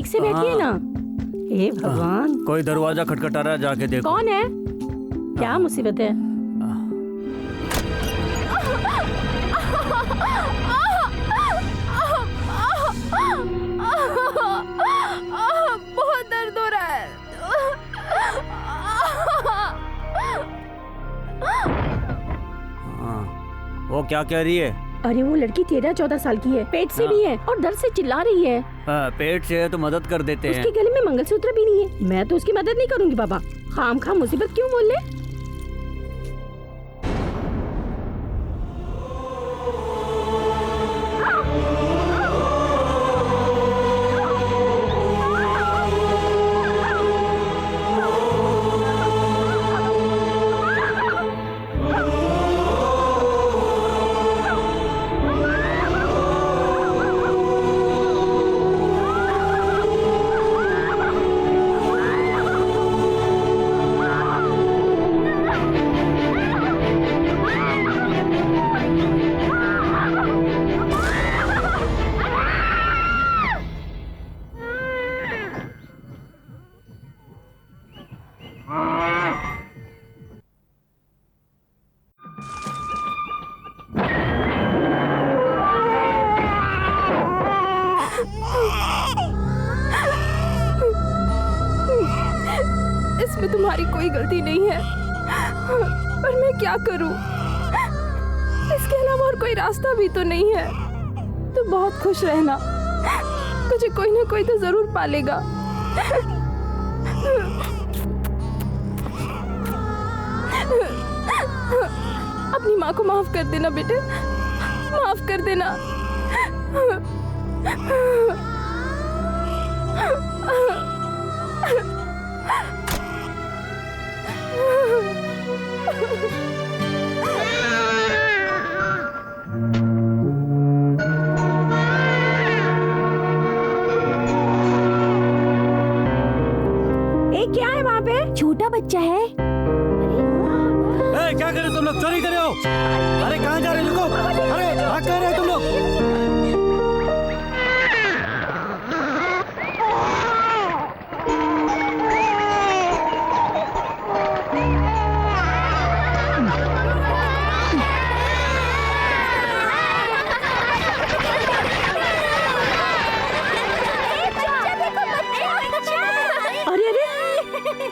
से बैठिए ना। हे भगवान, कोई दरवाजा खटखटा रहा है, जाके देखो। कौन है? क्या मुसीबत है? बहुत दर्द हो रहा है। वो क्या कह रही है? अरे वो लड़की 13-14 साल की है, पेट से भी है और दर्द से चिल्ला रही है। पेट से है तो मदद कर देते हैं। उसके गले में मंगलसूत्र भी नहीं है। मैं तो उसकी मदद नहीं करूंगी बाबा। खामखा मुसीबत क्यों बोल ले? इसमें तुम्हारी कोई गलती नहीं है, पर मैं क्या करूं? इसके अलावा और कोई रास्ता भी तो नहीं है। तो बहुत खुश रहना, तुझे कोई ना कोई तो जरूर पालेगा। अपनी माँ को माफ कर देना बेटे, माफ कर देना। क्या है वहाँ पे? छोटा बच्चा है। क्या करे तुम लोग? चोरी करे हो? अरे कहाँ जा रहे हो लोग? अरे भाग कर रहे हो तुम लोग?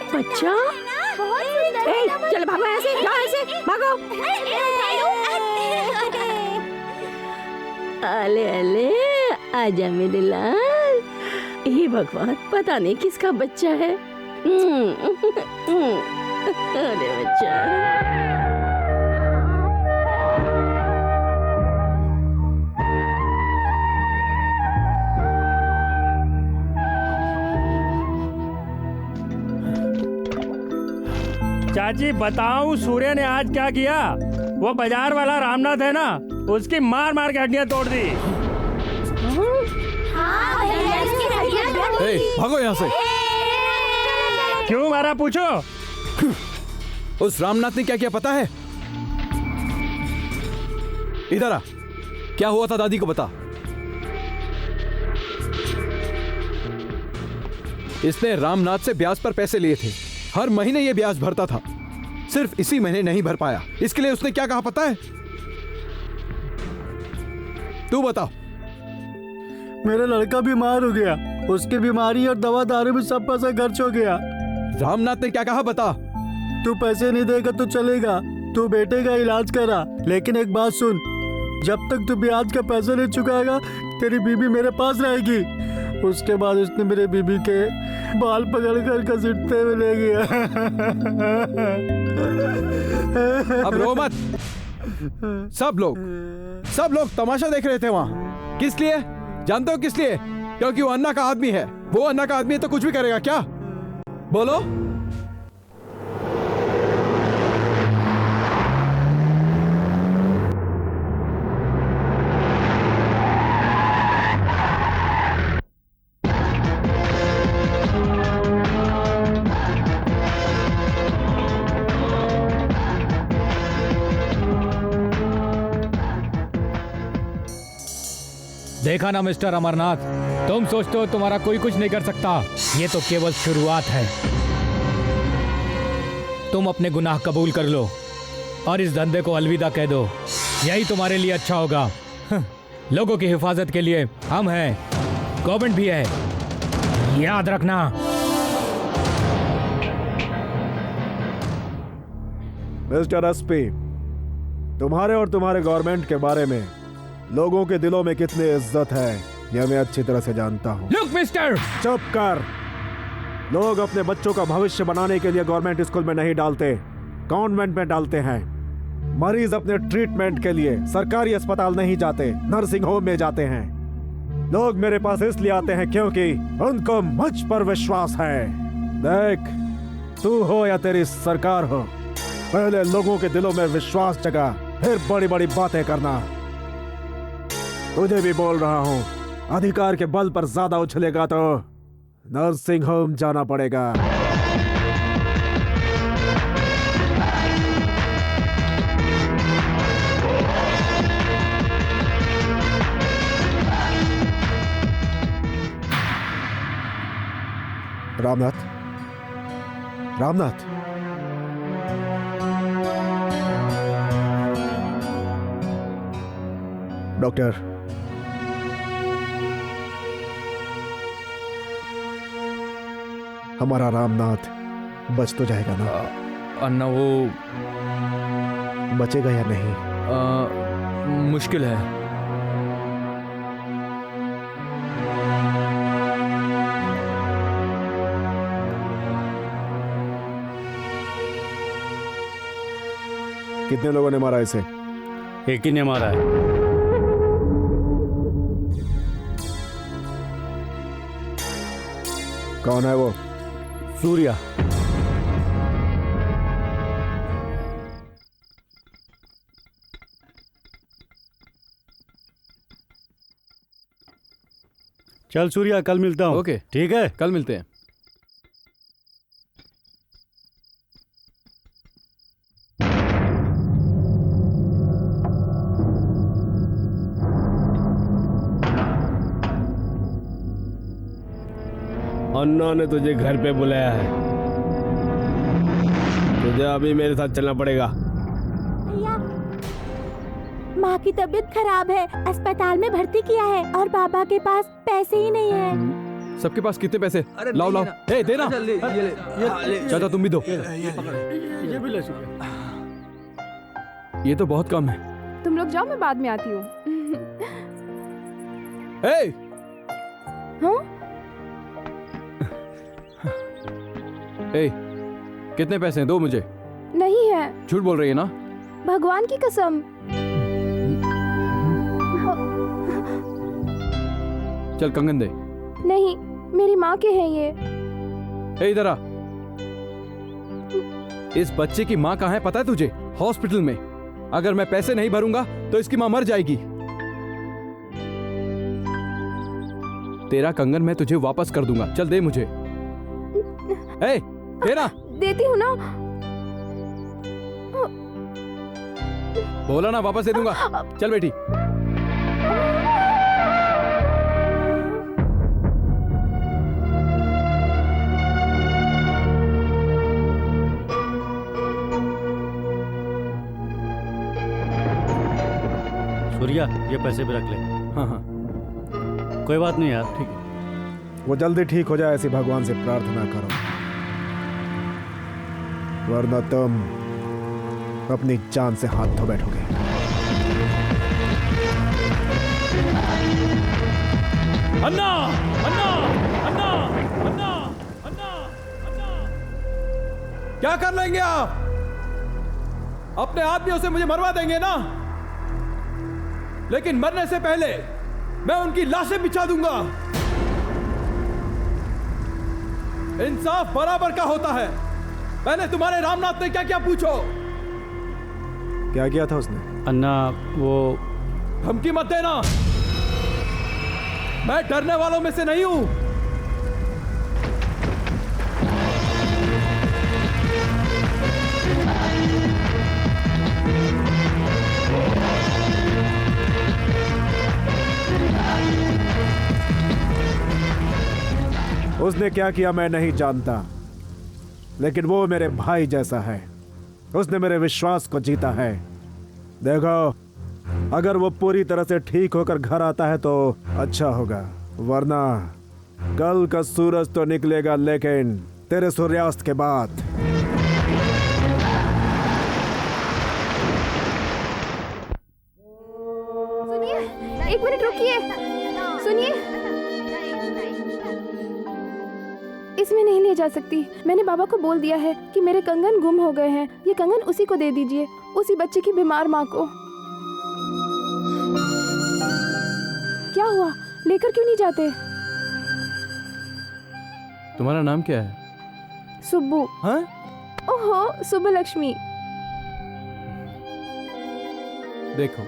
बच्चा, चलो भागो यहाँ से, जाओ यहाँ से, भागो। अले अले, आजा मेरे लाल। हे भगवान, पता नहीं किसका बच्चा है। अरे बच्चा। चाची बताऊं सूर्य ने आज क्या किया? वो बाजार वाला रामनाथ है ना, उसकी मार मार के हड्डियां तोड़ दी। भागो यहाँ से। क्यों मारा पूछो? उस रामनाथ ने क्या किया पता है? इधर आ, क्या हुआ था दादी को बता। इसने रामनाथ से ब्याज पर पैसे लिए थे, हर महीने ये ब्याज भरता था, सिर्फ इसी महीने नहीं भर पाया। इसके लिए उसने क्या कहा पता है? तू बता। मेरा लड़का बीमार हो गया, उसकी बीमारी और दवा दारू में सब पैसा खर्च हो गया। रामनाथ ने क्या कहा बता। तू पैसे नहीं देगा तो चलेगा, तू बेटे का इलाज करा, लेकिन एक बात सुन, जब तक तू ब्याज का पैसा नहीं चुकाएगा तेरी बीबी मेरे पास रहेगी। उसके बाद उसने मेरे बीबी के बाल पकड़ कर घसीटते हुए ले गया। अब रो मत। सब लोग तमाशा देख रहे थे वहां। किस लिए जानते हो? किस लिए? क्योंकि वो अन्ना का आदमी है। वो अन्ना का आदमी है तो कुछ भी करेगा क्या? बोलो। देखा ना मिस्टर अमरनाथ, तुम सोचते हो तुम्हारा कोई कुछ नहीं कर सकता, ये तो केवल शुरुआत है। तुम अपने गुनाह कबूल कर लो और इस धंधे को अलविदा कह दो, यही तुम्हारे लिए अच्छा होगा। लोगों की हिफाजत के लिए हम हैं, गवर्नमेंट भी है, याद रखना। मिस्टर एसपी, तुम्हारे और तुम्हारे गवर्नमेंट के बारे में लोगों के दिलों में कितनी इज्जत है यह मैं अच्छी तरह से जानता हूँ। लुक मिस्टर, चुप कर। लोग अपने बच्चों का भविष्य बनाने के लिए गवर्नमेंट स्कूल में नहीं डालते, कॉन्वेंट में डालते हैं। मरीज अपने ट्रीटमेंट के लिए सरकारी अस्पताल नहीं जाते, नर्सिंग होम में जाते हैं। लोग मेरे पास इसलिए आते हैं क्योंकि उनको मुझ पर विश्वास है। देख, तू हो या तेरी सरकार हो, पहले लोगों के दिलों में विश्वास जगा, फिर बड़ी बड़ी बातें करना। तुझे भी बोल रहा हूं, अधिकार के बल पर ज्यादा उछलेगा तो नर्सिंग होम जाना पड़ेगा। रामनाथ, रामनाथ, डॉक्टर, हमारा रामनाथ बच तो जाएगा ना? अन्ना वो बचेगा या नहीं? मुश्किल है। कितने लोगों ने मारा इसे? एक ही ने मारा है। कौन है वो? सूर्या। चल सूर्या, कल मिलता हूँ। ओके, ठीक है। कल मिलते हैं। अन्ना ने तुझे घर पे बुलाया है, तुझे अभी मेरे साथ चलना पड़ेगा। भैया, माँ की तबीयत खराब है, अस्पताल में भर्ती किया है और पापा के पास पैसे ही नहीं है। सबके पास कितने पैसे? लाओ लाओ, ए देना। चाचा तुम भी दो। ये भी ले सूर्या। ये तो बहुत कम है। तुम लोग जाओ, मैं बाद में आती हूँ। ए! हाँ? ए, कितने पैसे हैं? दो मुझे। नहीं है। झूठ बोल रही है ना? भगवान की कसम। चल कंगन दे। नहीं, मेरी माँ के हैं ये। ए इधर आ। इस बच्चे की माँ कहाँ है पता है तुझे? हॉस्पिटल में। अगर मैं पैसे नहीं भरूंगा तो इसकी माँ मर जाएगी। तेरा कंगन मैं तुझे वापस कर दूंगा। चल दे मुझे। ए, देना। देती हूँ ना। बोला ना वापस दे दूंगा। चल बेटी। सूर्या, ये पैसे भी रख ले। हाँ हाँ, कोई बात नहीं यार, ठीक है। वो जल्दी ठीक हो जाए ऐसी भगवान से प्रार्थना करो, वरना तुम अपनी जान से हाथ धो बैठोगे। अन्ना, अन्ना, अन्ना, अन्ना, अन्ना, अन्ना। क्या कर लेंगे आप? अपने आदमियों से मुझे मरवा देंगे ना? लेकिन मरने से पहले मैं उनकी लाशें बिछा दूंगा। इंसाफ बराबर का होता है। मैंने तुम्हारे रामनाथ ने क्या क्या पूछो? क्या किया था उसने? अन्ना वो धमकी मत देना, मैं डरने वालों में से नहीं हूं। उसने क्या किया मैं नहीं जानता, लेकिन वो मेरे भाई जैसा है। उसने मेरे विश्वास को जीता है। देखो, अगर वो पूरी तरह से ठीक होकर घर आता है तो अच्छा होगा, वरना कल का सूरज तो निकलेगा, लेकिन तेरे सूर्यास्त के बाद। सुनिए, एक मिनट रुकिए। सुनिए, इसमें नहीं ले जा सकती। मैंने बाबा को बोल दिया है कि मेरे कंगन गुम हो गए हैं। ये कंगन उसी को दे दीजिए, उसी बच्चे की बीमार माँ को। क्या हुआ, लेकर क्यों नहीं जाते? तुम्हारा नाम क्या है? सुब्बू। हाँ? ओहो, सुब्बू लक्ष्मी। देखो,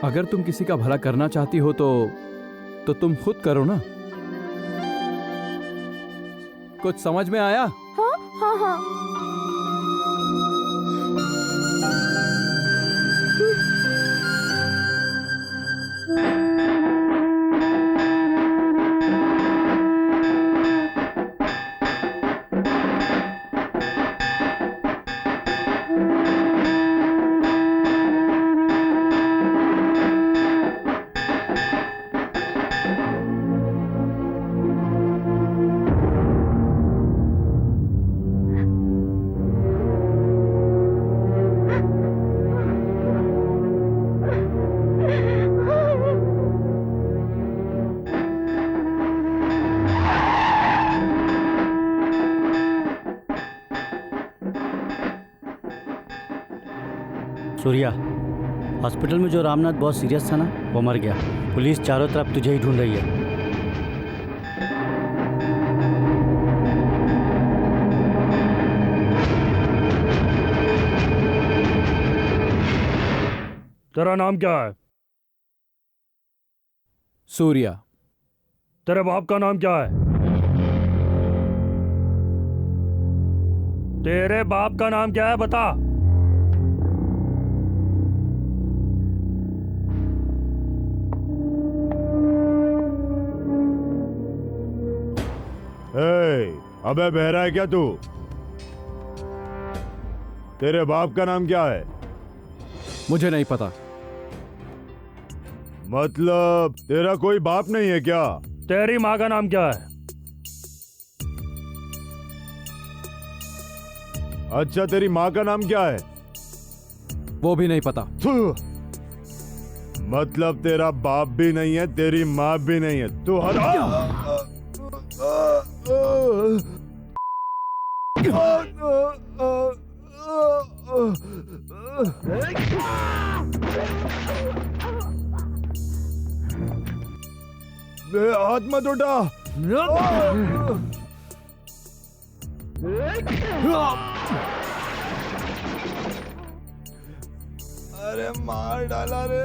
अगर तुम किसी का भला करना चाहती हो तो तुम खुद करो ना। कुछ समझ में आया? हाँ हाँ हाँ। सूर्या, हॉस्पिटल में जो रामनाथ बहुत सीरियस था ना, वो मर गया। पुलिस चारों तरफ तुझे ही ढूंढ रही है। तेरा नाम क्या है? सूर्या। तेरे बाप का नाम क्या है? तेरे बाप का नाम क्या है, बता। अबे बहरा है क्या तू? तेरे बाप का नाम क्या है? मुझे नहीं पता। मतलब तेरा कोई बाप नहीं है क्या? तेरी माँ का नाम क्या है? अच्छा, तेरी माँ का नाम क्या है? वो भी नहीं पता। मतलब तेरा बाप भी नहीं है, तेरी माँ भी नहीं है, तू हाथ मत उठा। अरे मार डाला रे।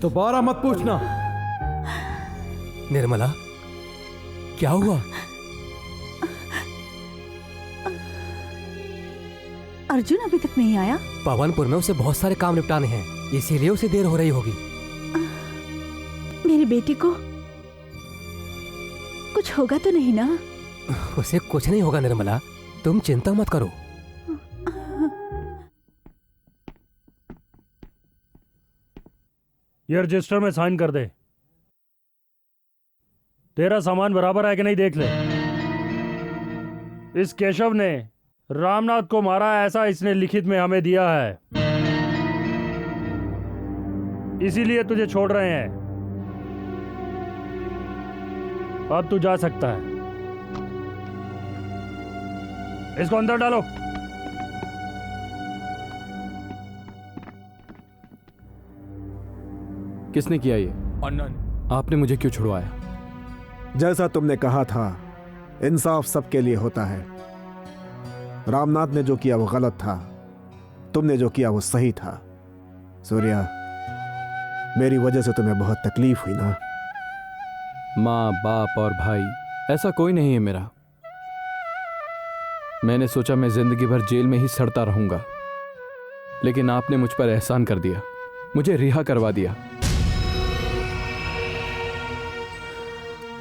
दोबारा मत पूछना। निर्मला, क्या हुआ? अर्जुन अभी तक नहीं आया? पवनपुर में उसे बहुत सारे काम निपटाने हैं, इसीलिए उसे देर हो रही होगी। मेरी बेटी को कुछ होगा तो नहीं ना? उसे कुछ नहीं होगा निर्मला, तुम चिंता मत करो। ये रजिस्टर में साइन कर दे। तेरा सामान बराबर है कि नहीं देख ले। इस केशव ने रामनाथ को मारा, ऐसा इसने लिखित में हमें दिया है, इसीलिए तुझे छोड़ रहे हैं। अब तू जा सकता है। इसको अंदर डालो। किसने किया ये? अन्ना। आपने मुझे क्यों छुड़वाया? जैसा तुमने कहा था, इंसाफ सबके लिए होता है। रामनाथ ने जो किया वो गलत था, तुमने जो किया वो सही था। सूर्या, मेरी वजह से तुम्हें बहुत तकलीफ हुई ना? माँ, बाप और भाई ऐसा कोई नहीं है मेरा। मैंने सोचा मैं जिंदगी भर जेल में ही सड़ता रहूंगा, लेकिन आपने मुझ पर एहसान कर दिया, मुझे रिहा करवा दिया।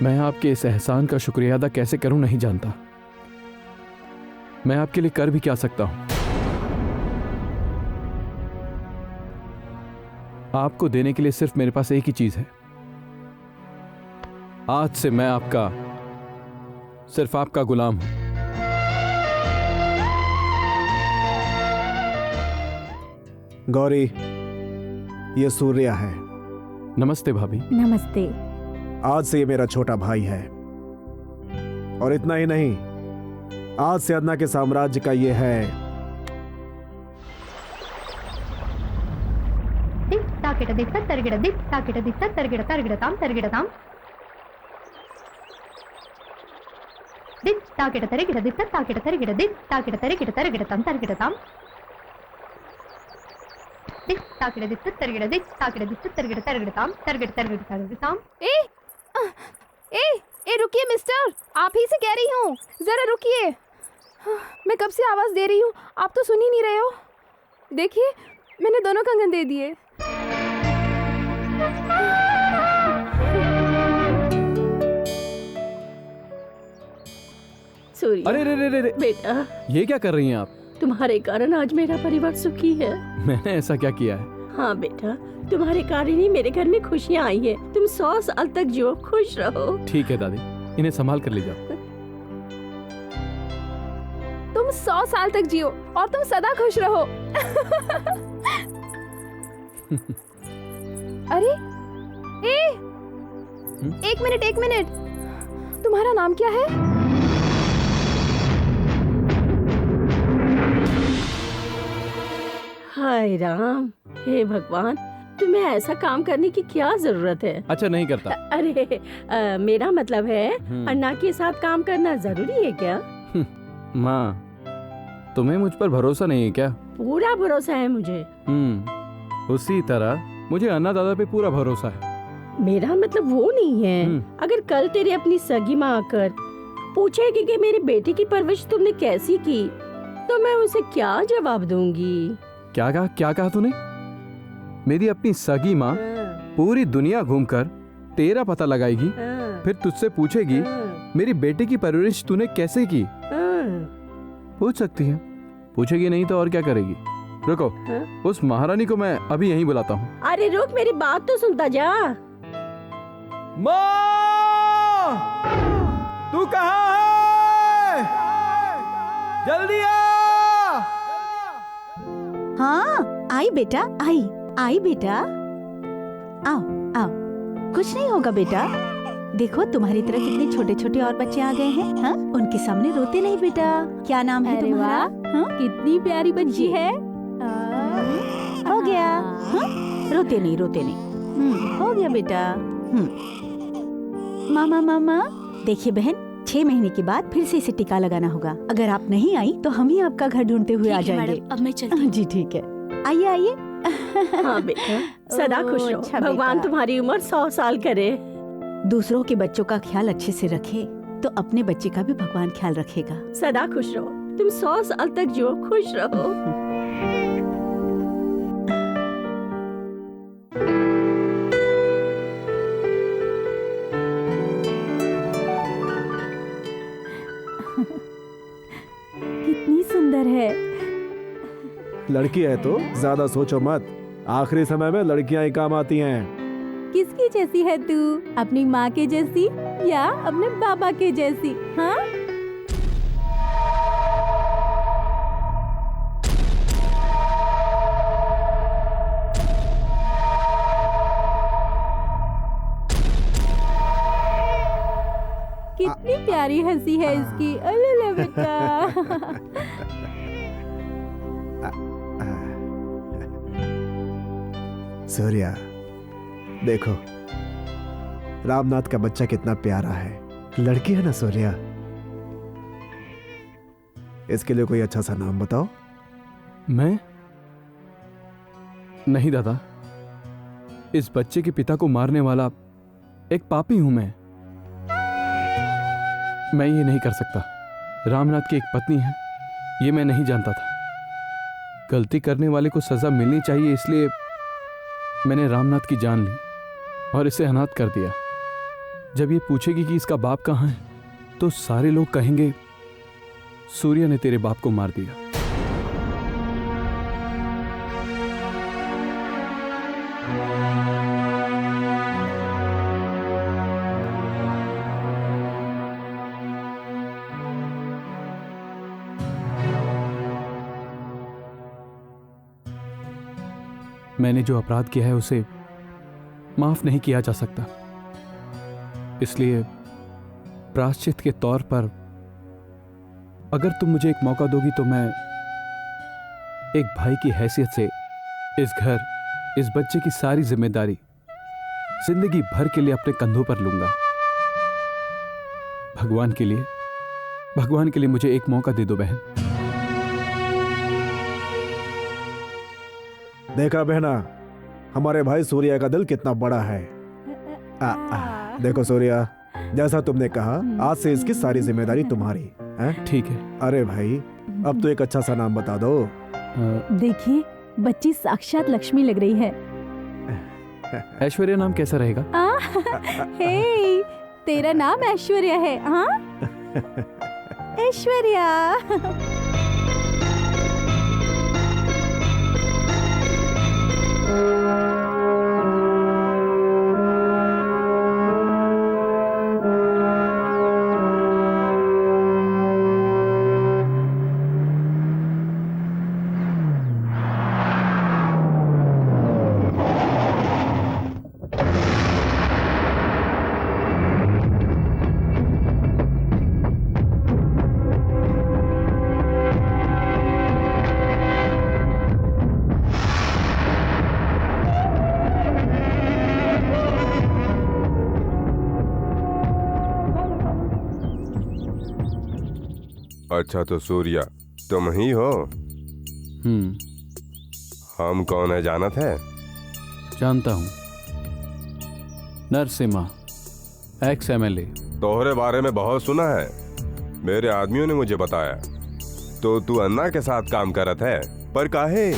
मैं आपके इस एहसान का शुक्रिया अदा कैसे करूं नहीं जानता। मैं आपके लिए कर भी क्या सकता हूं। आपको देने के लिए सिर्फ मेरे पास एक ही चीज है। आज से मैं आपका, सिर्फ आपका गुलाम हूं। गौरी, ये सूर्या है। नमस्ते भाभी। नमस्ते। आज से ये मेरा छोटा भाई है, और इतना ही नहीं, आज से अदना के साम्राज्य का ये है। ताकिट दिक्कत तरगिड़ दिक ताकिट दिक्कत तरगिड़ तरगिड़ताम तरगिड़ताम दिक ताकिट तरगिड़ दिक्कत ताकिट तरगिड़ दिक ताकिट तरगिड़ तरगिड़ताम तरगिड़ताम दिक ताकिट दिक्कत तरगिड़ दिक ताकिट दिक्कत तरगिड़ तरगिड़ताम तरगिड़ तरगिड़ तरगिड़ताम। ए रुकिए मिस्टर, आप ही से कह रही हूँ, जरा रुकिए। मैं कब से आवाज दे रही हूँ, आप तो सुन ही नहीं रहे हो। देखिए, मैंने दोनों कंगन दे दिए। सूर्य, अरे रे रे रे बेटा, ये क्या कर रही हैं आप? तुम्हारे कारण आज मेरा परिवार सुखी है। मैंने ऐसा क्या किया है? हाँ बेटा, तुम्हारे कारण ही मेरे घर में खुशियाँ आई है। तुम 100 साल तक जियो, खुश रहो। ठीक है दादी, इन्हें संभाल कर ले जाओ। तुम 100 साल तक जियो और तुम सदा खुश रहो। अरे एक मिनट, तुम्हारा नाम क्या है? हाय राम, हे भगवान, तुम्हें ऐसा काम करने की क्या जरूरत है? अच्छा, नहीं करता। अरे मेरा मतलब है, अन्ना के साथ काम करना जरूरी है क्या? माँ, तुम्हें मुझ पर भरोसा नहीं है क्या? पूरा भरोसा है मुझे। उसी तरह मुझे अन्ना दादा पे पूरा भरोसा है। मेरा मतलब वो नहीं है, अगर कल तेरी अपनी सगी माँ आकर पूछेगी कि मेरी बेटी की परवरिश तुमने कैसी की, तो मैं उसे क्या जवाब दूंगी? क्या कहा तूने? मेरी अपनी सगी माँ पूरी दुनिया घूमकर तेरा पता लगाएगी, फिर तुझसे पूछेगी मेरी बेटी की परवरिश तूने कैसे की? पूछ सकती है, पूछेगी नहीं तो और क्या करेगी? रुको, उस महारानी को मैं अभी यहीं बुलाता हूँ। अरे रुक, मेरी बात तो सुनता जा। माँ, तू कहाँ है? जल्दी आ! हाँ, आई बेटा, आई बेटा, आओ आओ। कुछ नहीं होगा बेटा। देखो, तुम्हारी तरह कितने छोटे छोटे और बच्चे आ गए हैं। हाँ, उनके सामने रोते नहीं बेटा। क्या नाम है तुम्हारा? हाँ? कितनी प्यारी बच्ची है। हो गया। हाँ? रोते नहीं। हो गया बेटा। मामा, देखिए बहन, 6 महीने के बाद फिर से इसे टीका लगाना होगा। अगर आप नहीं आई तो हम ही आपका घर ढूंढते हुए आ जाएंगे। अब मैं चलती हूँ। जी ठीक है, आइए। हाँ बेटा, सदा खुश रहो। अच्छा भगवान बेटा। तुम्हारी उम्र 100 साल करे। दूसरों के बच्चों का ख्याल अच्छे से रखे तो अपने बच्चे का भी भगवान ख्याल रखेगा। सदा खुश रहो। तुम 100 साल तक जियो, खुश रहो। कितनी सुंदर है। लड़की है तो ज्यादा सोचो मत, आखिरी समय में लड़कियां ही काम आती हैं। किसकी जैसी है तू? अपनी माँ के जैसी या अपने बाबा के जैसी? हाँ? कितनी प्यारी हंसी है इसकी। अले बेटा। सूर्या, देखो रामनाथ का बच्चा कितना प्यारा है। लड़की है ना सूर्या? इसके लिए कोई अच्छा सा नाम बताओ। मैं? नहीं दादा, इस बच्चे के पिता को मारने वाला एक पापी हूं मैं ये नहीं कर सकता। रामनाथ की एक पत्नी है, ये मैं नहीं जानता था। गलती करने वाले को सजा मिलनी चाहिए, इसलिए मैंने रामनाथ की जान ली और इसे अनाथ कर दिया। जब ये पूछेगी कि इसका बाप कहाँ है, तो सारे लोग कहेंगे सूर्य ने तेरे बाप को मार दिया। मैंने जो अपराध किया है उसे माफ नहीं किया जा सकता, इसलिए प्रायश्चित के तौर पर अगर तुम मुझे एक मौका दोगी तो मैं एक भाई की हैसियत से इस घर, इस बच्चे की सारी जिम्मेदारी जिंदगी भर के लिए अपने कंधों पर लूंगा। भगवान के लिए मुझे एक मौका दे दो बहन। देखा बहना, हमारे भाई सूर्या का दिल कितना बड़ा है। देखो सूर्या, जैसा तुमने कहा, आज से इसकी सारी जिम्मेदारी तुम्हारी है। ठीक है। अरे भाई, अब तो एक अच्छा सा नाम बता दो। देखिए, बच्ची साक्षात लक्ष्मी लग रही है। ऐश्वर्या नाम कैसा रहेगा? हे, तेरा नाम ऐश्वर्या है? हाँ, ऐश्वर्या। अच्छा, तो सूर्या तुम ही हो? हम कौन है जानत है? जानता हूं, नरसिम्हा, एक्स MLA। तोहरे बारे में बहुत सुना है, मेरे आदमियों ने मुझे बताया। तो तू अन्ना के साथ काम करत है, पर काहे?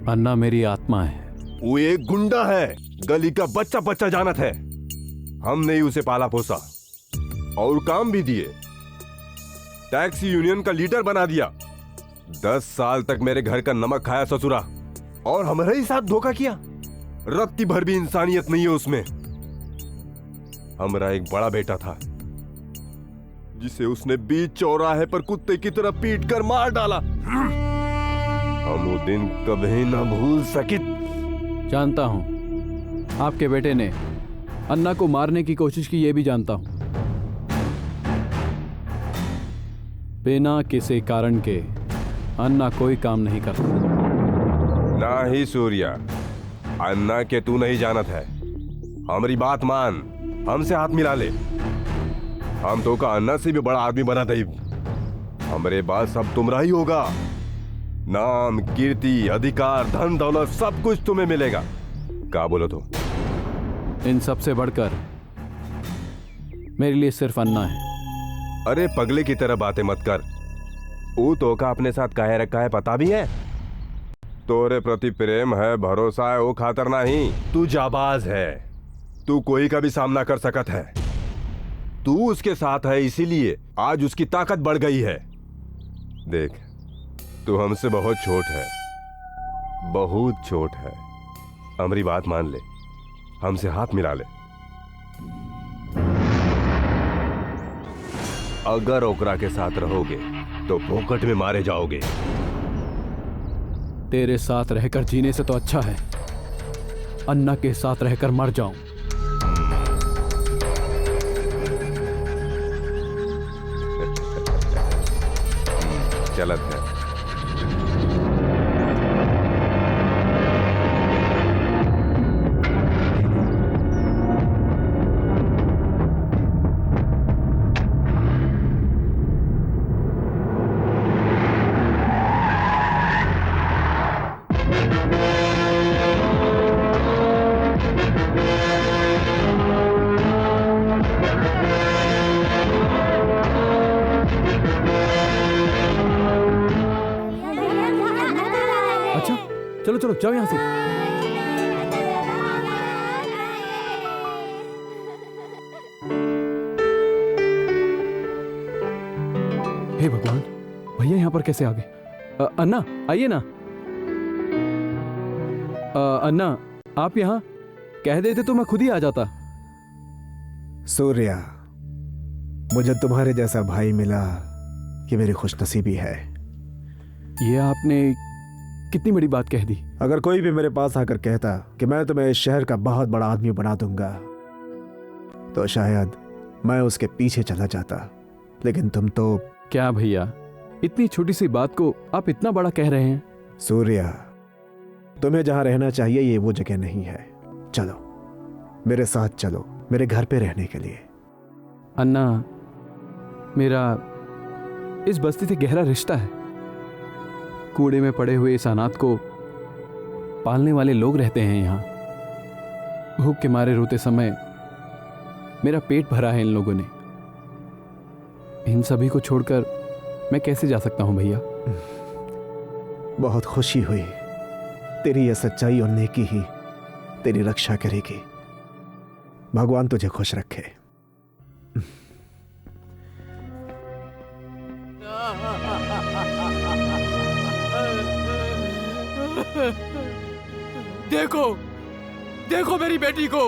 अन्ना मेरी आत्मा है। वो एक गुंडा है, गली का बच्चा बच्चा जानत है। हमने ही उसे पाला पोसा और काम भी दिए, टैक्सी यूनियन का लीडर बना दिया। 10 साल तक मेरे घर का नमक खाया ससुरा, और हमारे ही साथ धोखा किया। रत्ती भर भी इंसानियत नहीं है उसमें। हमारा एक बड़ा बेटा था जिसे उसने बीच चौराहे पर कुत्ते की तरह पीट कर मार डाला। हम वो दिन कभी ना भूल सके। जानता हूं, आपके बेटे ने अन्ना को मारने की कोशिश की, यह भी जानता हूं। बिना किसी कारण के अन्ना कोई काम नहीं करता। ना ही सूर्या, अन्ना के तू नहीं जानत है। हमारी बात मान, हमसे हाथ मिला ले। हम तो का अन्ना से भी बड़ा आदमी बना दे। हमारे बाद सब तुमरा ही होगा। नाम, कीर्ति, अधिकार, धन दौलत सब कुछ तुम्हें मिलेगा। क्या बोलो तुम? इन सब से बढ़कर मेरे लिए सिर्फ अन्ना है। अरे पगले की तरह बातें मत कर। वो तो का अपने साथ काहे रखा है पता भी है? तोरे प्रति प्रेम है, भरोसा है, वो खातर नहीं। तू जाबाज है, तू कोई का भी सामना कर सकत है। तू उसके साथ है, इसीलिए आज उसकी ताकत बढ़ गई है। देख, तू हमसे बहुत छोट है, बहुत छोट है। हमारी बात मान ले, हमसे हाथ मिला ले। अगर ओकरा के साथ रहोगे तो फोकट में मारे जाओगे। तेरे साथ रहकर जीने से तो अच्छा है अन्ना के साथ रहकर मर जाऊं। चलत है। चलो चलो जाओ यहां से। यहाँ पर कैसे आ गए? अन्ना आइए ना। अन्ना आप यहाँ कह देते तो मैं खुद ही आ जाता। सूर्या, मुझे तुम्हारे जैसा भाई मिला ये मेरी खुशनसीबी है। ये आपने कितनी बड़ी बात कह दी। अगर कोई भी मेरे पास आकर कहता कि मैं तुम्हें इस शहर का बहुत बड़ा आदमी बना दूंगा तो शायद मैं उसके पीछे चला जाता, लेकिन तुम तो। क्या भैया, इतनी छोटी सी बात को आप इतना बड़ा कह रहे हैं? सूर्या, तुम्हें जहां रहना चाहिए ये वो जगह नहीं है। चलो मेरे साथ चलो, मेरे घर पे रहने के लिए। अन्ना, मेरा इस बस्ती से गहरा रिश्ता है। कूड़े में पड़े हुए इस अनाथ को पालने वाले लोग रहते हैं यहाँ। भूख के मारे रोते समय मेरा पेट भरा है इन लोगों ने। इन सभी को छोड़कर मैं कैसे जा सकता हूं भैया? बहुत खुशी हुई। तेरी यह सच्चाई और नेकी ही तेरी रक्षा करेगी। भगवान तुझे खुश रखे। देखो देखो मेरी बेटी को।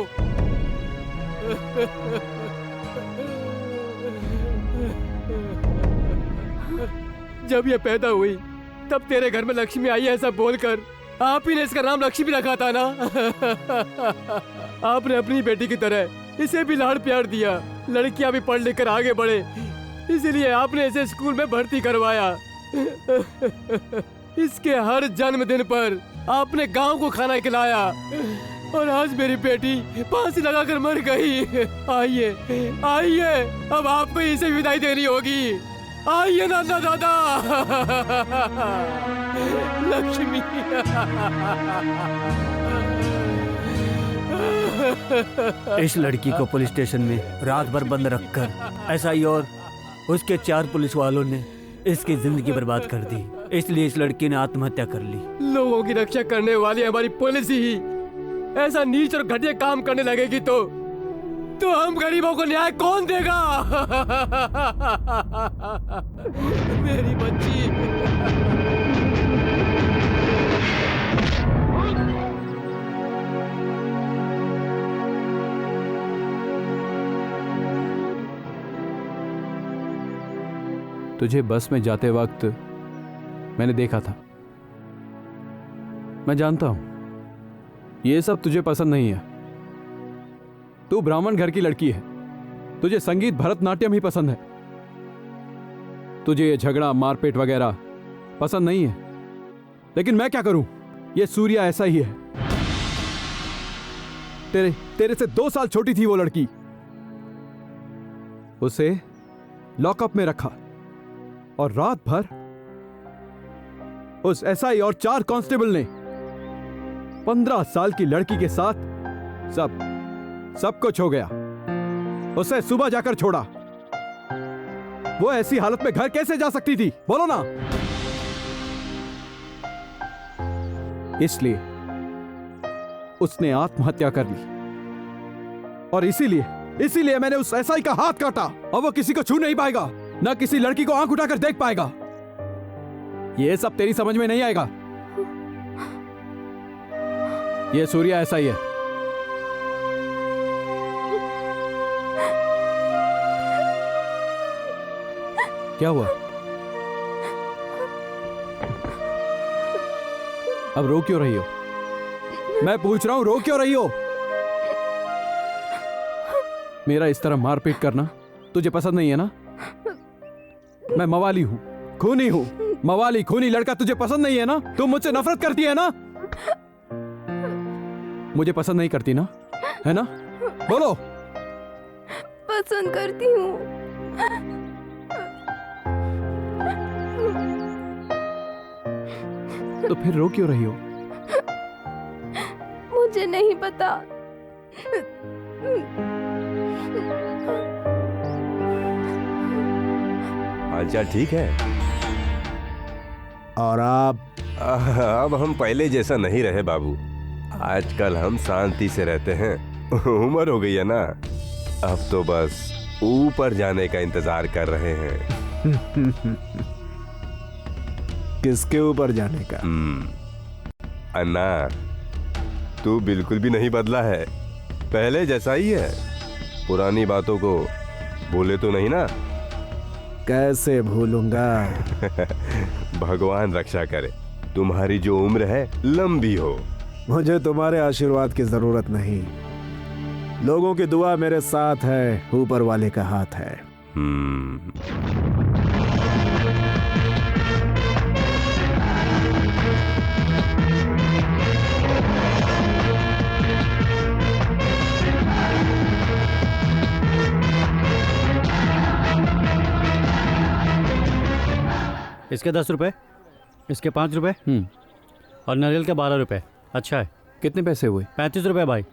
जब ये पैदा हुई तब तेरे घर में लक्ष्मी आई ऐसा बोलकर आप ही ने इसका नाम लक्ष्मी रखा था ना। आपने अपनी बेटी की तरह इसे भी लाड़ प्यार दिया। लड़कियां भी पढ़ लिख कर आगे बढ़े, इसीलिए आपने इसे स्कूल में भर्ती करवाया। इसके हर जन्मदिन पर आपने गांव को खाना खिलाया और आज मेरी बेटी फांसी लगाकर मर गई। आइए आइए, अब आपको इसे विदाई देनी होगी। आइए नाना दादा। लक्ष्मी। इस लड़की को पुलिस स्टेशन में रात भर बंद रखकर एसआई और उसके 4 पुलिस वालों ने इसकी जिंदगी बर्बाद कर दी। इसलिए इस लड़की ने आत्महत्या कर ली। लोगों की रक्षा करने वाली हमारी पुलिस ही ऐसा नीच और घटिया काम करने लगेगी तो हम गरीबों को न्याय कौन देगा? मेरी बच्ची। तुझे बस में जाते वक्त मैंने देखा था। मैं जानता हूं ये सब तुझे पसंद नहीं है। तू ब्राह्मण घर की लड़की है, तुझे संगीत भरतनाट्यम ही पसंद है। तुझे ये झगड़ा मारपीट वगैरह पसंद नहीं है। लेकिन मैं क्या करूं, ये सूर्या ऐसा ही है। तेरे से 2 साल छोटी थी वो लड़की। उसे लॉकअप में रखा और रात भर उस एसआई और 4 कांस्टेबल ने 15 साल की लड़की के साथ सब कुछ हो गया। उसे सुबह जाकर छोड़ा। वो ऐसी हालत में घर कैसे जा सकती थी, बोलो ना? इसलिए उसने आत्महत्या कर ली और इसीलिए मैंने उस एसआई का हाथ काटा। और वो किसी को छू नहीं पाएगा, ना किसी लड़की को आंख उठाकर देख पाएगा। ये सब तेरी समझ में नहीं आएगा। ये सूर्या ऐसा ही है। क्या हुआ? अब रो क्यों रही हो? मैं पूछ रहा हूं, रो क्यों रही हो? मेरा इस तरह मारपीट करना तुझे पसंद नहीं है ना? मैं मवाली हूं, खूनी हूं। मवाली खूनी लड़का तुझे पसंद नहीं है ना? तुम मुझसे नफरत करती है ना? मुझे पसंद नहीं करती ना, है ना? बोलो। पसंद करती हूँ। तो फिर रो क्यों रही हो? मुझे नहीं पता। हालचाल ठीक है? और अब हम पहले जैसा नहीं रहे बाबू। आजकल हम शांति से रहते हैं। उम्र हो गई है ना, अब तो बस ऊपर जाने का इंतजार कर रहे हैं। किसके ऊपर जाने का? अन्ना, तू बिल्कुल भी नहीं बदला है, पहले जैसा ही है। पुरानी बातों को भूले तो नहीं ना? कैसे भूलूंगा? भगवान रक्षा करे, तुम्हारी जो उम्र है लंबी हो। मुझे तुम्हारे आशीर्वाद की जरूरत नहीं, लोगों की दुआ मेरे साथ है, ऊपर वाले का हाथ है। इसके 10 रुपए, इसके 5 रुपए और नारियल के 12 रुपए। अच्छा है। कितने पैसे हुए? 35 रुपए भाई।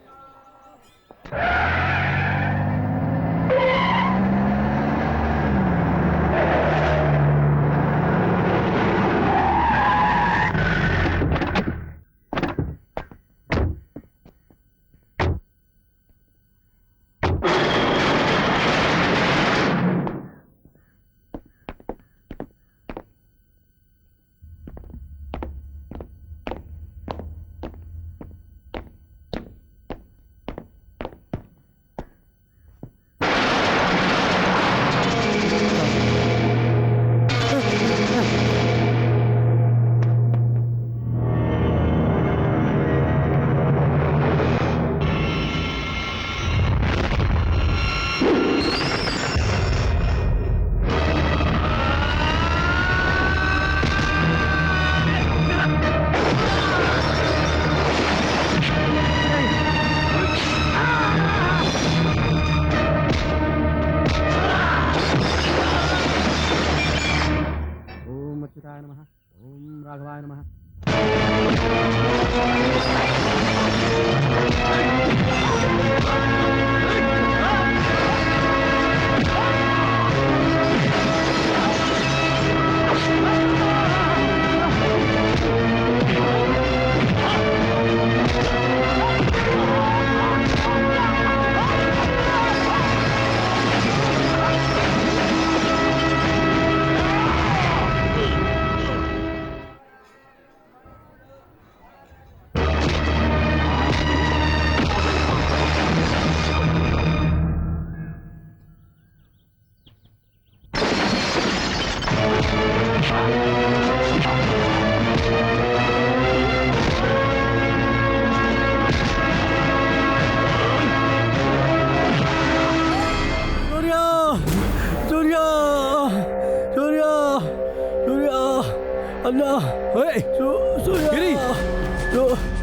गिरी,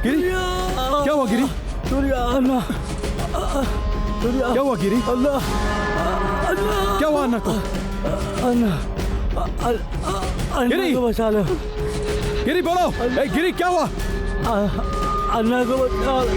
गिरी, क्या हुआ गिरी? क्या हुआ गिरी? क्या हुआ अन्ना को? गिरी, बचा लो। गिरी बोलो, गिरी क्या हुआ? अन्ना को बचा लो।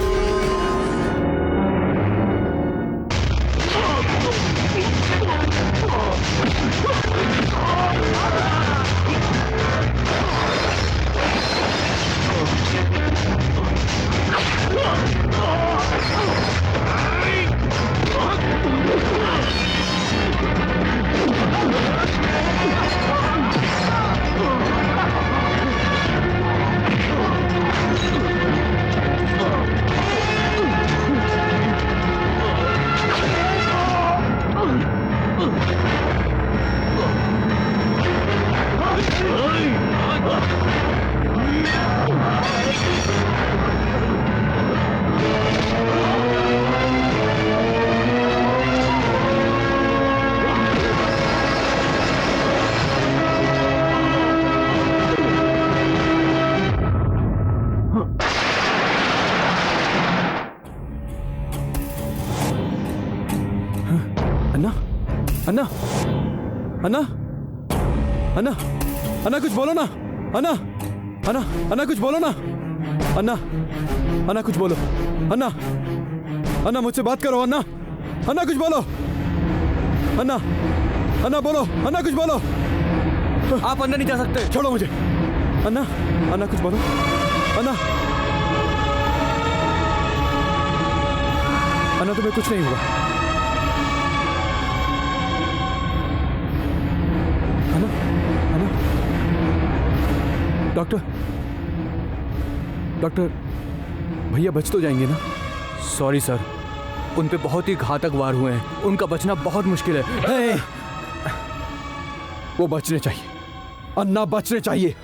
अन्ना, अन्ना, अन्ना, अन्ना कुछ बोलो ना, अन्ना, अन्ना, अन्ना कुछ बोलो ना, अन्ना, अन्ना कुछ बोलो, अन्ना, अन्ना मुझसे बात करो, अन्ना, अन्ना कुछ बोलो, अन्ना, अन्ना बोलो, अन्ना कुछ बोलो। आप अंदर नहीं जा सकते, छोड़ो मुझे। अन्ना, अन्ना कुछ बोलो, अन्ना, अन्ना तुम्हें कुछ नहीं हुआ? डॉक्टर, डॉक्टर, भैया बच तो जाएंगे ना? सॉरी सर, उन पे बहुत ही घातक वार हुए हैं, उनका बचना बहुत मुश्किल है। वो बचने चाहिए, अन्ना बचने चाहिए।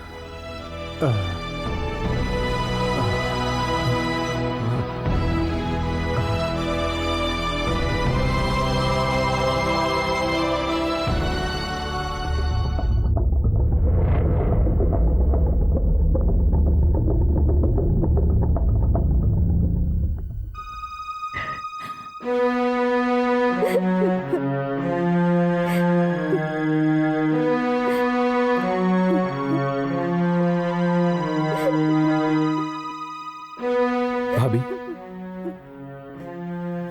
भाभी,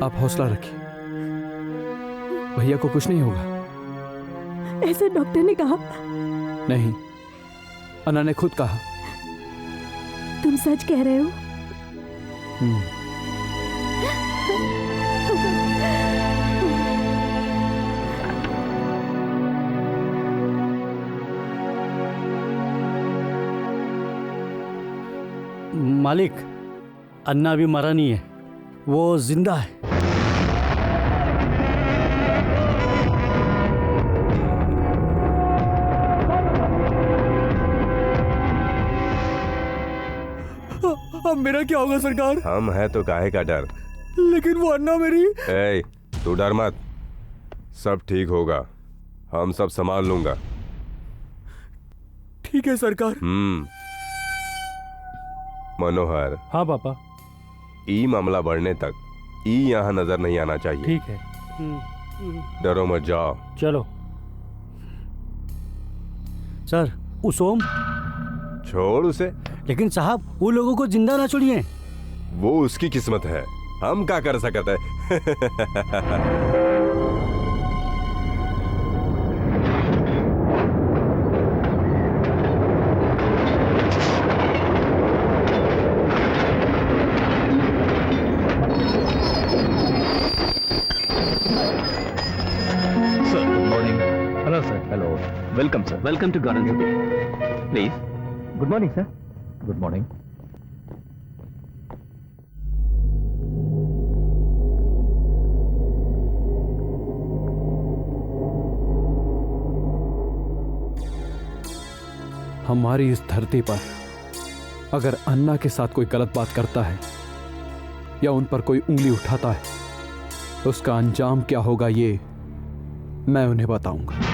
आप हौसला रखिए, भैया को कुछ नहीं होगा। ऐसा डॉक्टर ने कहा। नहीं, अन्ना ने खुद कहा। तुम सच कह रहे हो? मालिक, अन्ना अभी मरा नहीं है, वो जिंदा है। अब मेरा क्या होगा सरकार? हम है तो काहे का डर? लेकिन वो अन्ना मेरी। ए, तू डर मत, सब ठीक होगा, हम सब संभाल लूंगा। ठीक है सरकार। मनोहर। हाँ पापा। ई मामला बढ़ने तक ई यहाँ नजर नहीं आना चाहिए। ठीक है। डरो मत, जाओ। चलो सर। उसोम छोड़ उसे। लेकिन साहब, वो लोगों को जिंदा ना छोड़िए। वो उसकी किस्मत है, हम क्या कर सकते हैं। Welcome, sir. Welcome to Garden City. Please. Good morning, sir. Good morning. हमारी इस धरती पर अगर अन्ना के साथ कोई गलत बात करता है या उन पर कोई उंगली उठाता है, उसका अंजाम क्या होगा ये मैं उन्हें बताऊंगा।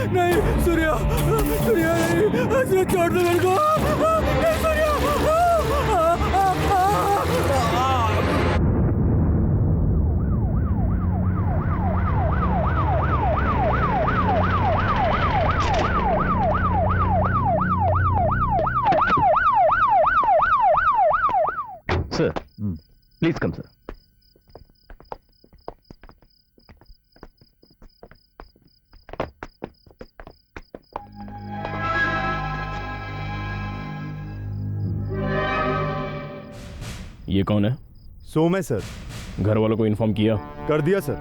नहीं सूर्या, सूर्या नहीं, छोड़ दो मेरे को। नहीं Surya. Sir, please come, sir. ये कौन है? सोम है सर। घर वालों को इन्फॉर्म किया? कर दिया सर।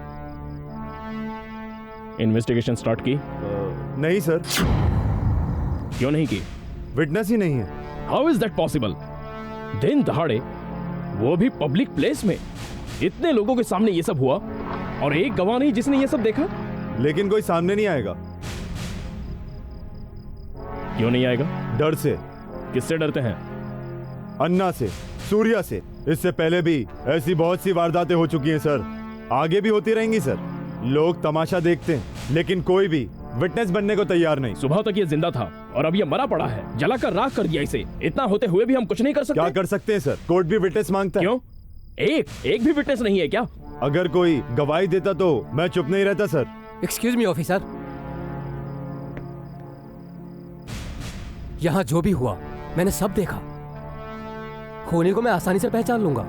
इन्वेस्टिगेशन स्टार्ट की? नहीं सर। क्यों नहीं की? विटनेस ही नहीं है। How is that possible? दिन दहाड़े, वो भी पब्लिक प्लेस में, इतने लोगों के सामने ये सब हुआ और एक गवाह नहीं जिसने ये सब देखा। लेकिन कोई सामने नहीं आएगा। क्यों नहीं आएगा? डर से। किससे डरते हैं? अन्ना से, सूर्या से। इससे पहले भी ऐसी बहुत सी वारदातें हो चुकी हैं सर, आगे भी होती रहेंगी सर। लोग तमाशा देखते हैं लेकिन कोई भी विटनेस बनने को तैयार नहीं। सुबह तक ये जिंदा था और अब ये मरा पड़ा है, जलाकर राख कर दिया इसे। इतना होते हुए भी हम कुछ नहीं कर सकते? क्या कर सकते हैं सर, कोर्ट भी विटनेस मांगता है। क्यों? एक भी विटनेस नहीं है क्या? अगर कोई गवाही देता तो मैं चुप नहीं रहता सर। एक्सक्यूज मी ऑफिसर, यहाँ जो भी हुआ मैंने सब देखा। खूनी को मैं आसानी से पहचान लूंगा।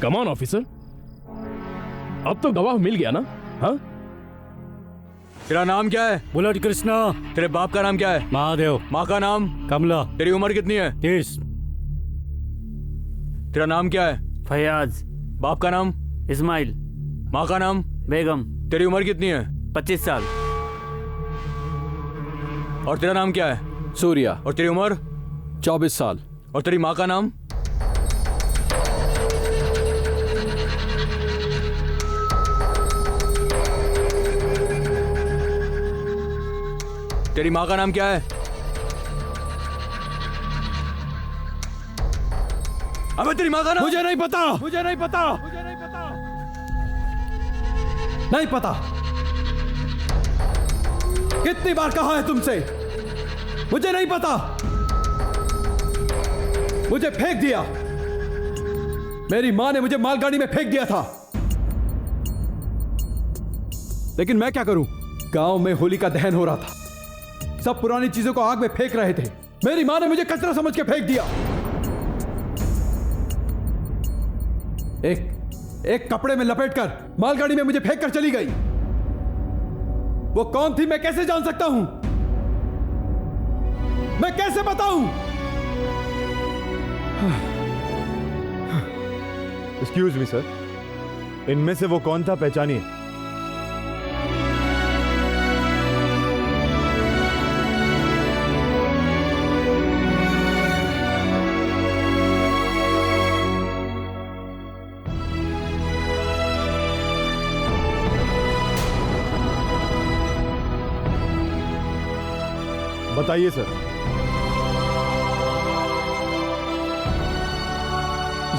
कम ऑन ऑफिसर, अब तो गवाह मिल गया ना? हाँ? तेरा नाम क्या है? बुलेट कृष्णा। तेरे बाप का नाम क्या है? महादेव। माँ का नाम? कमला। तेरी उम्र कितनी है? 30। तेरा नाम क्या है? फयाज। बाप का नाम? इस्माइल। माँ का नाम? बेगम। तेरी उम्र कितनी है? 25 साल। और तेरा नाम क्या है? सूर्या। और तेरी उम्र? 24 साल। और तेरी माँ का नाम? तेरी माँ का नाम क्या है? अबे तेरी माँ का नाम? मुझे नहीं पता। मुझे नहीं पता। नहीं पता। कितनी बार कहा है तुमसे, मुझे नहीं पता। मुझे फेंक दिया, मेरी मां ने मुझे मालगाड़ी में फेंक दिया था। लेकिन मैं क्या करूं, गांव में होलिका दहन हो रहा था, सब पुरानी चीजों को आग में फेंक रहे थे। मेरी मां ने मुझे कचरा समझ के फेंक दिया। एक कपड़े में लपेटकर मालगाड़ी में मुझे फेंक कर चली गई। वो कौन थी मैं कैसे जान सकता हूं? मैं कैसे बताऊं? एक्सक्यूज मी सर, इनमें से वो कौन था, पहचानिए। बताइए सर।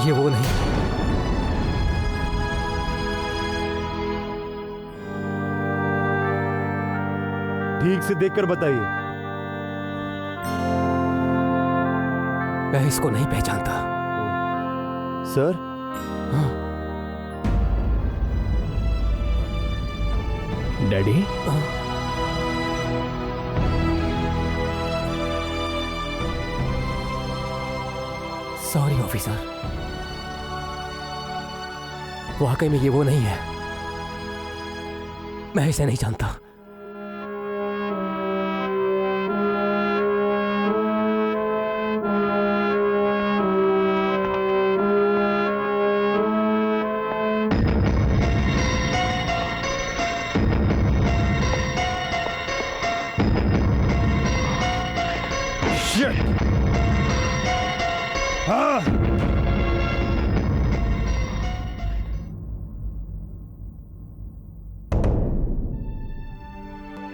ये वो नहीं। ठीक से देखकर बताइए। मैं इसको नहीं पहचानता। सर? हाँ। डैडी? सॉरी ऑफिसर, वाकई में ये वो नहीं है। मैं इसे नहीं जानता।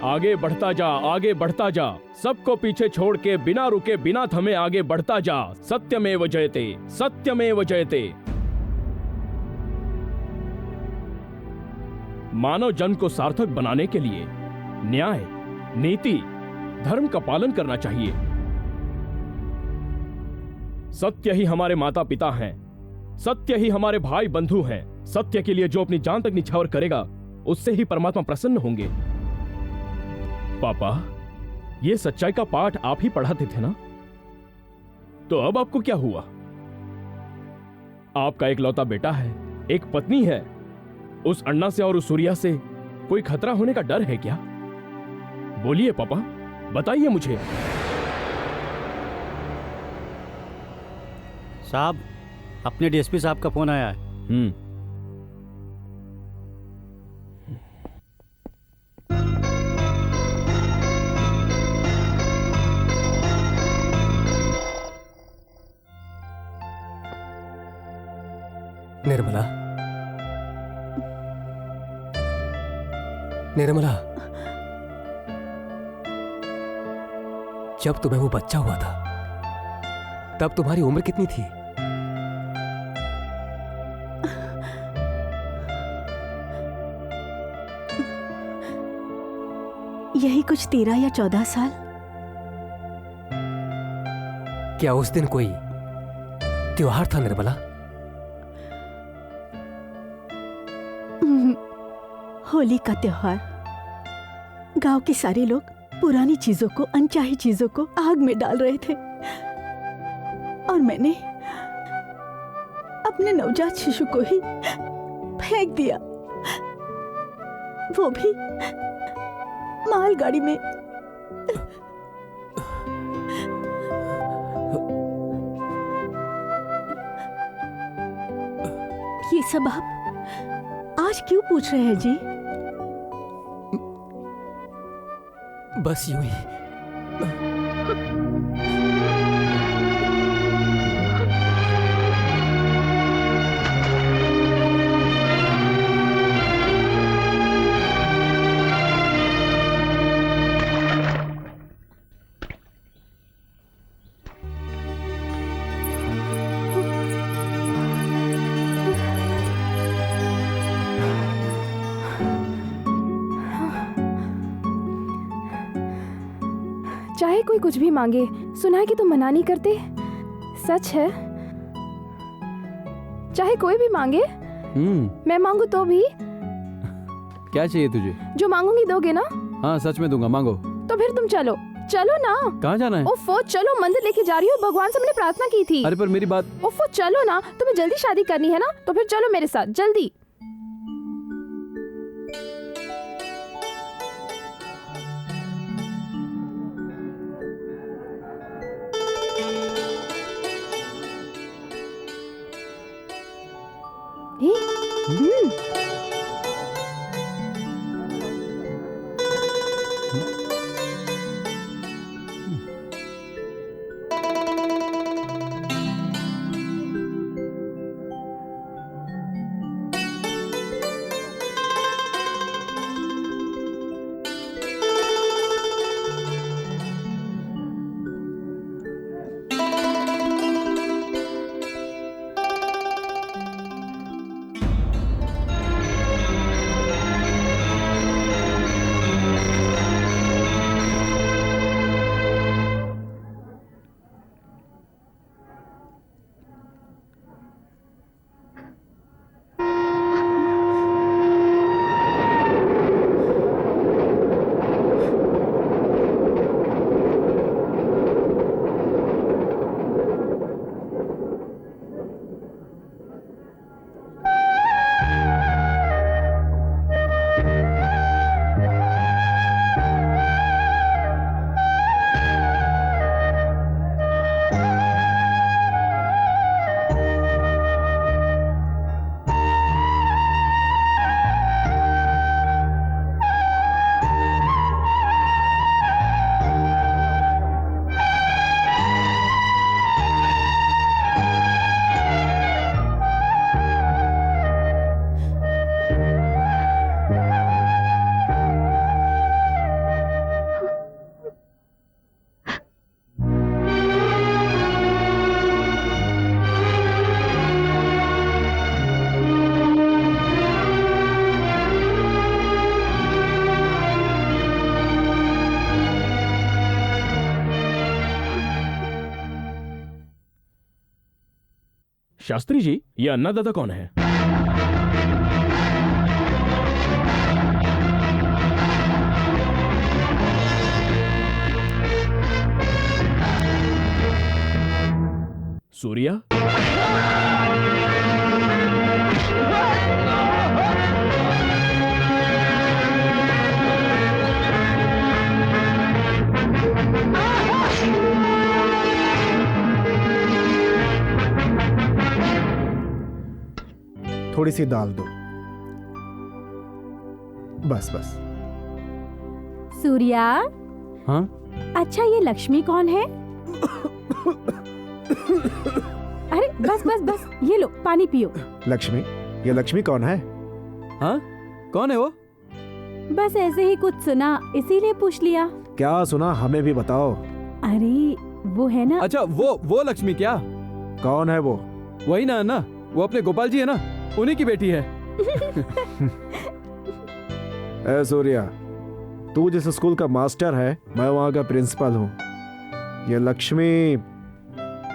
आगे बढ़ता जा, आगे बढ़ता जा, सबको पीछे छोड़ के बिना रुके बिना थमे आगे बढ़ता जा। सत्यमेव जयते, सत्यमेव जयते। मानव जन्म को सार्थक बनाने के लिए न्याय, नीति, धर्म का पालन करना चाहिए। सत्य ही हमारे माता पिता हैं, सत्य ही हमारे भाई बंधु हैं। सत्य के लिए जो अपनी जान तक निछावर करेगा, उससे ही परमात्मा प्रसन्न होंगे। पापा, ये सच्चाई का पाठ आप ही पढ़ाते थे ना? तो अब आपको क्या हुआ? आपका एक लौता बेटा है, एक पत्नी है। उस अन्ना से और उस सूर्या से कोई खतरा होने का डर है क्या? बोलिए पापा, बताइए मुझे। साहब, अपने डीएसपी साहब का फोन आया है। निर्मला, निर्मला, जब तुम्हें वो बच्चा हुआ था तब तुम्हारी उम्र कितनी थी? यही कुछ 13 या 14 साल। क्या उस दिन कोई त्योहार था निर्मला? होली का त्योहार। गांव के सारे लोग पुरानी चीजों को, अनचाही चीजों को आग में डाल रहे थे और मैंने अपने नवजात शिशु को ही फेंक दिया, वो भी मालगाड़ी में। ये सब आप आज क्यों पूछ रहे हैं जी? बस यूं ही। चाहे कोई कुछ भी मांगे, सुना है कि तुम मना नहीं करते। सच है? चाहे कोई भी मांगे, मैं मांगू तो भी? क्या चाहिए तुझे? जो मांगूंगी दोगे ना? हाँ सच में दूंगा, मांगो। तो फिर तुम चलो। चलो ना। कहाँ जाना है? ओफो चलो, मंदिर लेके जा रही हो, भगवान से मैंने प्रार्थना की थी। अरे पर मेरी बात। ओफो चलो ना, तुम्हें जल्दी शादी करनी है ना, तो फिर चलो मेरे साथ जल्दी। शास्त्री जी, ये अन्नदाता कौन है? सूर्या? थोड़ी सी दाल दो, बस बस। सूर्या? हाँ? अच्छा ये लक्ष्मी कौन है? अरे बस बस बस, ये लो पानी पियो। लक्ष्मी? ये लक्ष्मी कौन है? हाँ? कौन है वो? बस ऐसे ही कुछ सुना, इसीलिए पूछ लिया। क्या सुना, हमें भी बताओ। अरे वो है ना। अच्छा वो लक्ष्मी क्या? कौन है वो? वही ना, वो अपने गोपाल जी है ना, उन्हीं की बेटी है। ए सूर्या, तू जिस स्कूल का मास्टर है मैं वहाँ का प्रिंसिपल हूँ। ये लक्ष्मी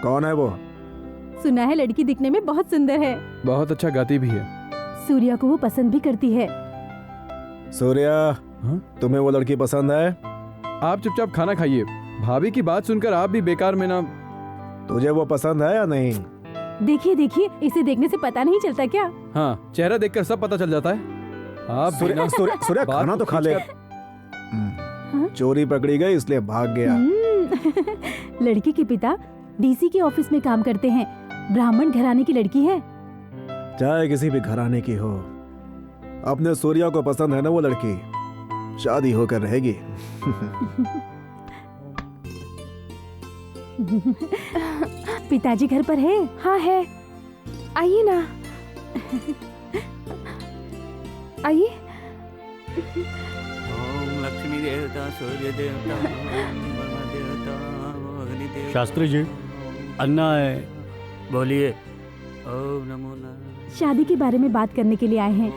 कौन है वो? सुना है लड़की दिखने में बहुत सुंदर है, बहुत अच्छा गाती भी है। सूर्या को वो पसंद भी करती है। सूर्या, तुम्हें वो लड़की पसंद है? आप चुपचाप खाना खाइए। भाभी की बात सुनकर आप भी बेकार में ना। तुझे वो पसंद है या नहीं? देखिए देखिए, इसे देखने से पता नहीं चलता क्या? हाँ, चेहरा देखकर सब पता चल जाता है। आप सूर्या खाना तो खा ले। चोरी पकड़ी गई इसलिए भाग गया। लड़की के पिता डीसी के ऑफिस में काम करते हैं। ब्राह्मण घराने की लड़की है। चाहे किसी भी घराने की हो, अपने सूर्या को पसंद है ना वो लड़की, शादी होकर रहेगी। पिताजी घर पर है? हाँ है, आइए ना, आइए। ओम लक्ष्मी देवता, सूर्य देवता, ब्रह्मा देवता, अग्नि देवता। शास्त्री जी, अन्ना है। बोलिए। ओम नमो नारायण। शादी के बारे में बात करने के लिए आए हैं।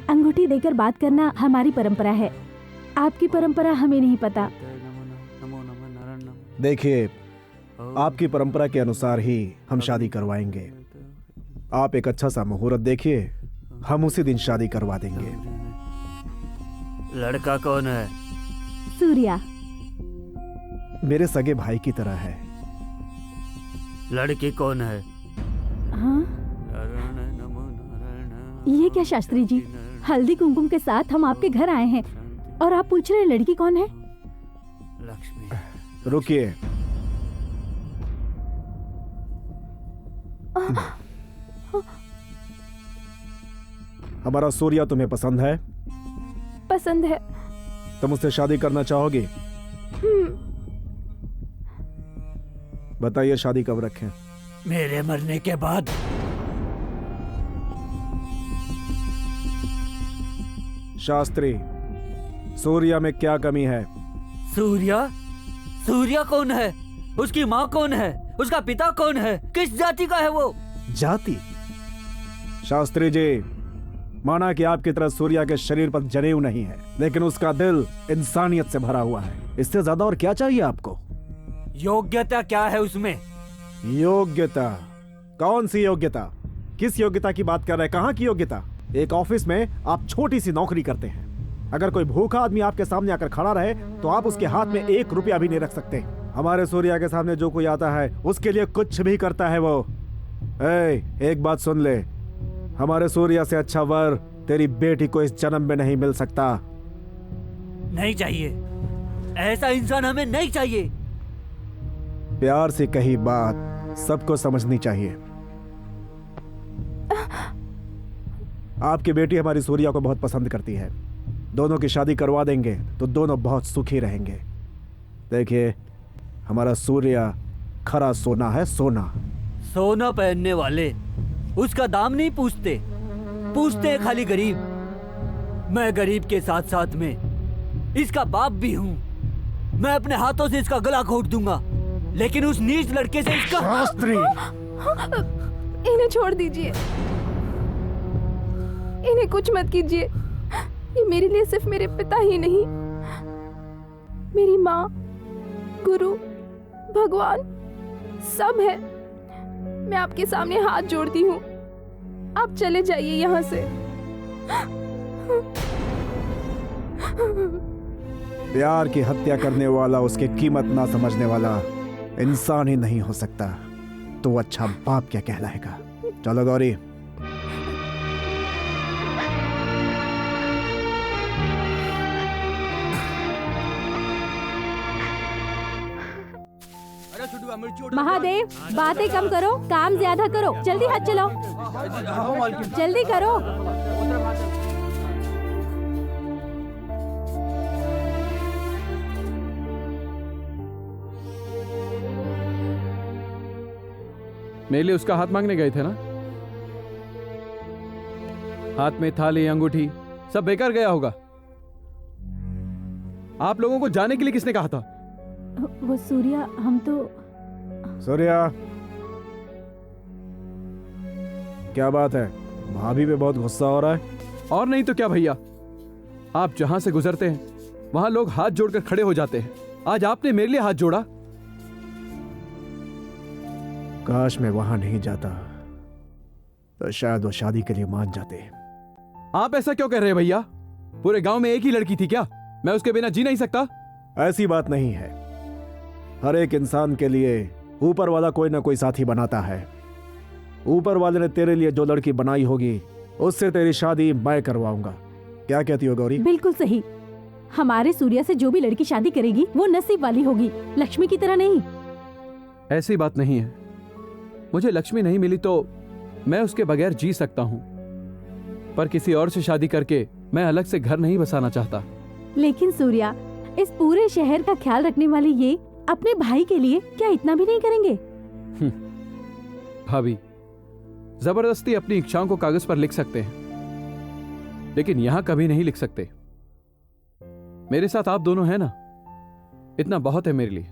अंगूठी देकर बात करना हमारी परंपरा है, आपकी परंपरा हमें नहीं पता। देखिए, आपकी परंपरा के अनुसार ही हम शादी करवाएंगे। आप एक अच्छा सा मुहूर्त देखिए, हम उसी दिन शादी करवा देंगे। लड़का कौन है? सूर्या। मेरे सगे भाई की तरह है। लड़की कौन है? हाँ? ये क्या शास्त्री जी, हल्दी कुमकुम के साथ हम आपके घर आए हैं और आप पूछ रहे हैं लड़की कौन है? लक्ष्मी। रुकिए, हमारा सूर्या तुम्हें पसंद है? पसंद है। तुम उससे शादी करना चाहोगी? बताइए शादी कब रखें? मेरे मरने के बाद। शास्त्री, सूर्या में क्या कमी है? सूर्या? सूर्या कौन है? उसकी माँ कौन है? उसका पिता कौन है? किस जाति का है वो? जाति? शास्त्री जी, माना कि आपकी तरह सूर्या के शरीर पर जनेऊ नहीं है, लेकिन उसका दिल इंसानियत से भरा हुआ है। इससे ज्यादा और क्या चाहिए आपको? योग्यता क्या है उसमें? योग्यता? कौन सी योग्यता? किस योग्यता की बात कर रहे हैं? कहाँ की योग्यता? एक ऑफिस में आप छोटी सी नौकरी करते हैं। अगर कोई भूखा आदमी आपके सामने आकर खड़ा रहे तो आप उसके हाथ में 1 रुपया भी नहीं रख सकते। हमारे सूर्या के सामने जो कोई आता है उसके लिए कुछ भी करता है वो। एक बात सुन ले, हमारे सूर्या से अच्छा वर तेरी बेटी को इस जन्म में नहीं मिल सकता। नहीं चाहिए, ऐसा इंसान हमें नहीं चाहिए। प्यार से कही बात सबको समझनी चाहिए। आपकी बेटी हमारी सूर्या को बहुत पसंद करती है। दोनों की शादी करवा देंगे तो दोनों बहुत सुखी रहेंगे। देखिए, हमारा सूर्या खरा सोना है, सोना। सोना पहनने वाले उसका दाम नहीं पूछते, पूछते हैं खाली गरीब। मैं गरीब के साथ साथ में इसका बाप भी हूँ। मैं अपने हाथों से इसका गला घोट दूंगा, लेकिन उस नीच लड़के से इसका। शास्त्री, इन्हें छोड़ दीजिए, इन्हें कुछ मत कीजिए। ये मेरे लिए सिर्फ मेरे पिता ही नहीं, मेरी माँ, गुरु, भगवान सब है। मैं आपके सामने हाथ जोड़ती हूँ, आप चले जाइए यहाँ से। प्यार की हत्या करने वाला, उसकी कीमत ना समझने वाला इंसान ही नहीं हो सकता, तो अच्छा बाप क्या कहलाएगा। चलो गौरी। महादेव, बातें कम करो, काम ज्यादा करो। जल्दी हाथ चलाओ, जल्दी करो। मेरे लिए उसका हाथ मांगने गए थे ना? हाथ में थाली, अंगूठी सब बेकार गया होगा। आप लोगों को जाने के लिए किसने कहा था? वो सूर्या, हम तो। सूर्या, क्या बात है? भाभी पे बहुत गुस्सा हो रहा है। और नहीं तो क्या भैया, आप जहां से गुजरते हैं वहां लोग हाथ जोड़कर खड़े हो जाते हैं। आज आपने मेरे लिए हाथ जोड़ा। काश मैं वहां नहीं जाता तो शायद वो शादी के लिए मान जाते। आप ऐसा क्यों कह रहे हैं भैया? पूरे गांव में एक ही लड़की थी क्या? मैं उसके बिना जी नहीं सकता। ऐसी बात नहीं है। हर एक इंसान के लिए ऊपर वाला कोई ना कोई साथी बनाता है। ऊपर वाले ने तेरे लिए जो लड़की बनाई होगी उससे तेरी शादी मैं करवाऊंगा। क्या कहती हो गौरी? बिल्कुल सही। हमारे सूर्या से जो भी लड़की शादी करेगी वो नसीब वाली होगी, लक्ष्मी की तरह नहीं। ऐसी बात नहीं है। मुझे लक्ष्मी नहीं मिली तो मैं उसके बगैर जी सकता हूँ, पर किसी और से शादी करके मैं अलग से घर नहीं बसाना चाहता। लेकिन सूर्या, इस पूरे शहर का ख्याल रखने वाले ये अपने भाई के लिए क्या इतना भी नहीं करेंगे? भाभी, जबरदस्ती अपनी इच्छाओं को कागज पर लिख सकते हैं, लेकिन यहां कभी नहीं लिख सकते। मेरे साथ आप दोनों हैं ना, इतना बहुत है मेरे लिए।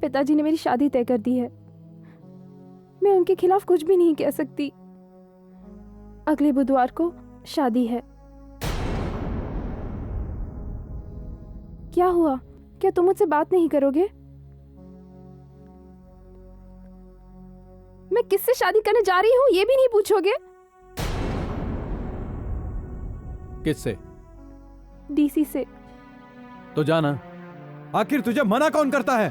पिताजी ने मेरी शादी तय कर दी है। मैं उनके खिलाफ कुछ भी नहीं कह सकती। अगले बुधवार को शादी है। क्या हुआ? क्या तुम मुझसे बात नहीं करोगे? मैं किससे शादी करने जा रही हूँ ये भी नहीं पूछोगे? किससे? डीसी से। तो जाना। आखिर तुझे मना कौन करता है?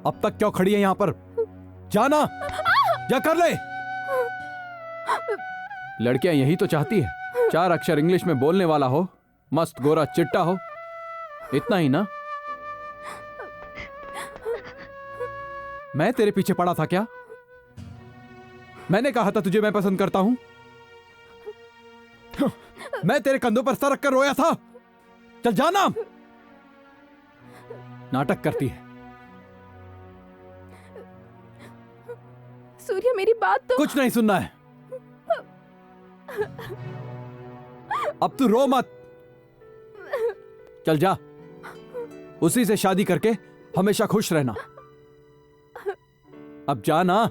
अब तक क्यों खड़ी है यहां पर? जाना, जा कर ले। लड़कियां यही तो चाहती है, 4 अक्षर इंग्लिश में बोलने वाला हो, मस्त गोरा चिट्टा हो, इतना ही ना? मैं तेरे पीछे पड़ा था क्या? मैंने कहा था तुझे मैं पसंद करता हूं? मैं तेरे कंधों पर सर रखकर रोया था। चल जाना। नाटक करती है। सूर्या, मेरी बात तो। कुछ नहीं सुनना है। अब तू रो मत। चल जा, उसी से शादी करके हमेशा खुश रहना। अब जाना।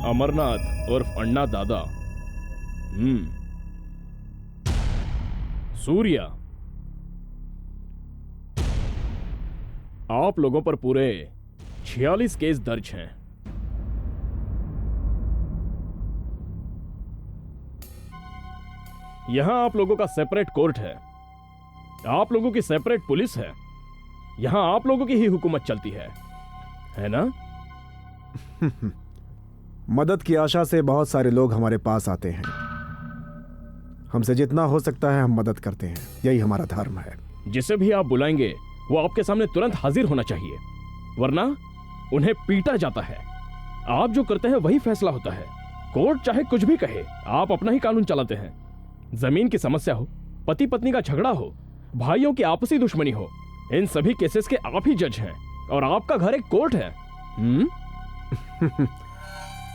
अमरनाथ उर्फ अन्ना दादा। सूर्या, आप लोगों पर पूरे 46 केस दर्ज हैं। यहां आप लोगों का सेपरेट कोर्ट है, आप लोगों की सेपरेट पुलिस है, यहां आप लोगों की ही हुकूमत चलती है ना? मदद की आशा से बहुत सारे लोग हमारे पास आते हैं। हमसे जितना हो सकता है हम मदद करते हैं, यही हमारा धर्म है। जिसे भी आप बुलाएंगे वो आपके सामने तुरंत हाजिर होना चाहिए, वरना उन्हें पीटा जाता है। आप जो करते हैं वही फैसला होता है। कोर्ट चाहे कुछ भी कहे, आप अपना ही कानून चलाते हैं। जमीन की समस्या हो, पति पत्नी का झगड़ा हो, भाइयों की आपसी दुश्मनी हो, इन सभी केसेस के आप ही जज हैं और आपका घर एक कोर्ट है।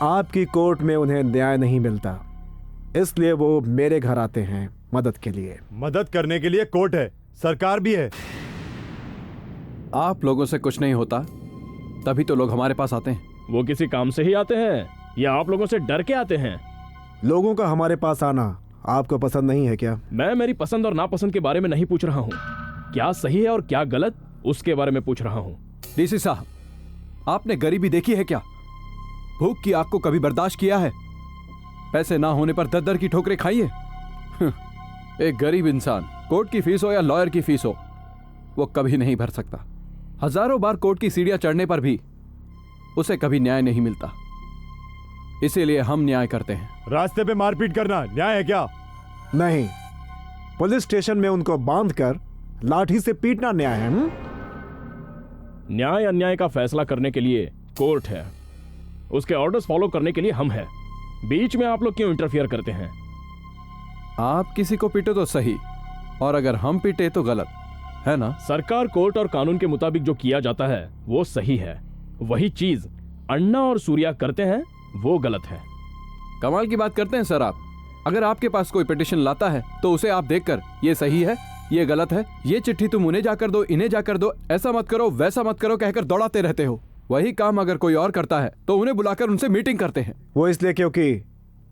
आपकी कोर्ट में उन्हें न्याय नहीं मिलता, इसलिए वो मेरे घर आते हैं मदद के लिए। मदद करने के लिए कोर्ट है, सरकार भी है। आप लोगों से कुछ नहीं होता तभी तो लोग हमारे पास आते हैं। वो किसी काम से ही आते हैं या आप लोगों से डर के आते हैं? लोगों का हमारे पास आना आपको पसंद नहीं है क्या? मैं मेरी पसंद और नापसंद के बारे में नहीं पूछ रहा हूँ, क्या सही है और क्या गलत उसके बारे में पूछ रहा हूँ। डीसी साहब, आपने गरीबी देखी है क्या? भूख की आग को कभी बर्दाश्त किया है? पैसे ना होने पर दर-दर की ठोकरें खाई है? एक गरीब इंसान कोर्ट की फीस हो या लॉयर की फीस हो, वो कभी नहीं भर सकता। हजारों बार कोर्ट की सीढ़ियां चढ़ने पर भी उसे कभी न्याय नहीं मिलता। इसीलिए हम न्याय करते हैं। रास्ते पे मारपीट करना न्याय है क्या? नहीं, पुलिस स्टेशन में उनको बांधकर लाठी से पीटना न्याय है। न्याय अन्याय का फैसला करने के लिए कोर्ट है, उसके ऑर्डर्स फॉलो करने के लिए हम हैं। बीच में आप लोग क्यों इंटरफियर करते हैं? आप किसी को पीटे तो सही, और अगर हम पीटे तो गलत है ना? सरकार, कोर्ट और कानून के मुताबिक जो किया जाता है वो सही है। वही चीज अन्ना और सूर्या करते हैं वो गलत है। कमाल की बात करते हैं सर आप। अगर आपके पास कोई पिटिशन लाता है तो उसे आप देखकर ये सही है, ये गलत है, ये चिट्ठी तुम उन्हें जाकर दो, इन्हें जाकर दो, ऐसा मत करो, वैसा मत करो कहकर दौड़ाते रहते हो। वही काम अगर कोई और करता है तो उन्हें बुलाकर उनसे मीटिंग करते हैं। वो इसलिए क्योंकि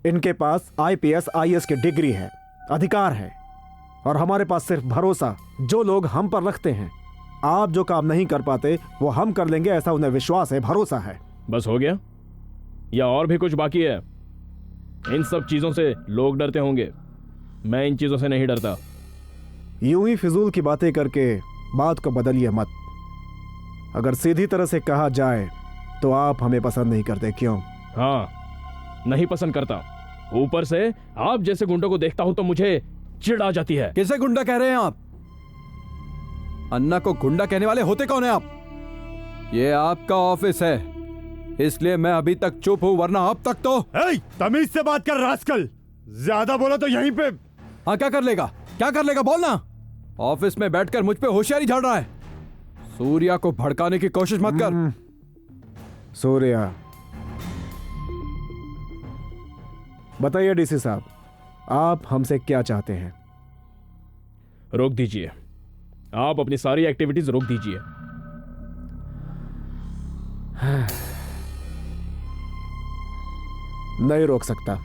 इनके पास IPS IAS की डिग्री है, अधिकार है, और हमारे पास सिर्फ भरोसा जो लोग हम पर रखते हैं। आप जो काम नहीं कर पाते वो हम कर लेंगे, ऐसा उन्हें विश्वास है, भरोसा है। बस हो गया या और भी कुछ बाकी है? इन सब चीजों से लोग डरते होंगे, मैं इन चीजों से नहीं डरता। यूं ही फिजूल की बातें करके बात को बदलिए मत। अगर सीधी तरह से कहा जाए तो आप हमें पसंद नहीं करते, क्यों? हाँ, नहीं पसंद करता। ऊपर से आप जैसे गुंडों को देखता हूं तो मुझे चिढ़ आ जाती है। किसे गुंडा कह रहे हैं आप? अन्ना को गुंडा कहने वाले होते कौन है आप? ये आपका ऑफिस है, इसलिए मैं अभी तक चुप हूं, वरना अब तक तो। तमीज से बात कर रास्कल, ज्यादा बोला तो यहीं पे। हाँ, क्या कर लेगा, क्या कर लेगा बोलना। ऑफिस में बैठकर मुझ पे होशियारी झाड़ रहा है। सूर्या को भड़काने की कोशिश मत कर। सूर्या, बताइए डीसी साहब, आप हमसे क्या चाहते हैं? रोक दीजिए, आप अपनी सारी एक्टिविटीज रोक दीजिए। नहीं रोक सकता।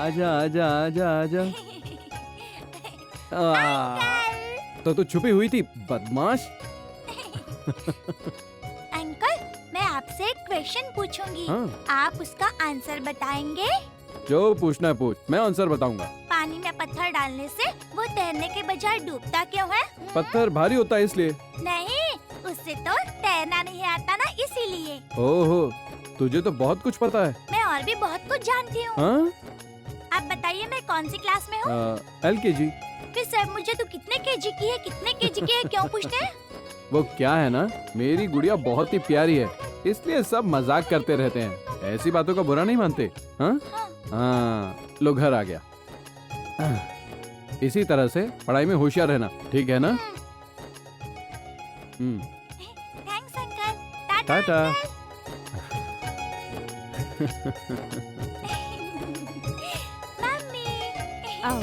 आजा आजा आजा आजा। तो तू छुपी हुई थी बदमाश। अंकल, मैं आपसे एक क्वेश्चन पूछूंगी। हाँ। आप उसका आंसर बताएंगे? जो पूछना है पूछ, मैं आंसर बताऊंगा। पानी में पत्थर डालने से वो तैरने के बजाय डूबता क्यों है? पत्थर भारी होता है इसलिए। नहीं, उससे तो तैरना नहीं आता ना, इसीलिए। ओहो, तुझे तो बहुत कुछ पता है। मैं और भी बहुत कुछ जानती हूँ। हाँ? आप बताइए, मैं कौन सी क्लास में हूँ? LKG। फिर सर मुझे तो कितने केजी की है, कितने केजी की है क्यों पूछते हैं? वो क्या है ना, मेरी गुड़िया बहुत ही प्यारी है, इसलिए सब मजाक करते रहते हैं। ऐसी बातों का बुरा नहीं मानते। हाँ हाँ, लो घर आ गया। इसी तरह से पढ़ाई में होशियार रहना, ठीक है ना? Thanks uncle. टाटा। आओ।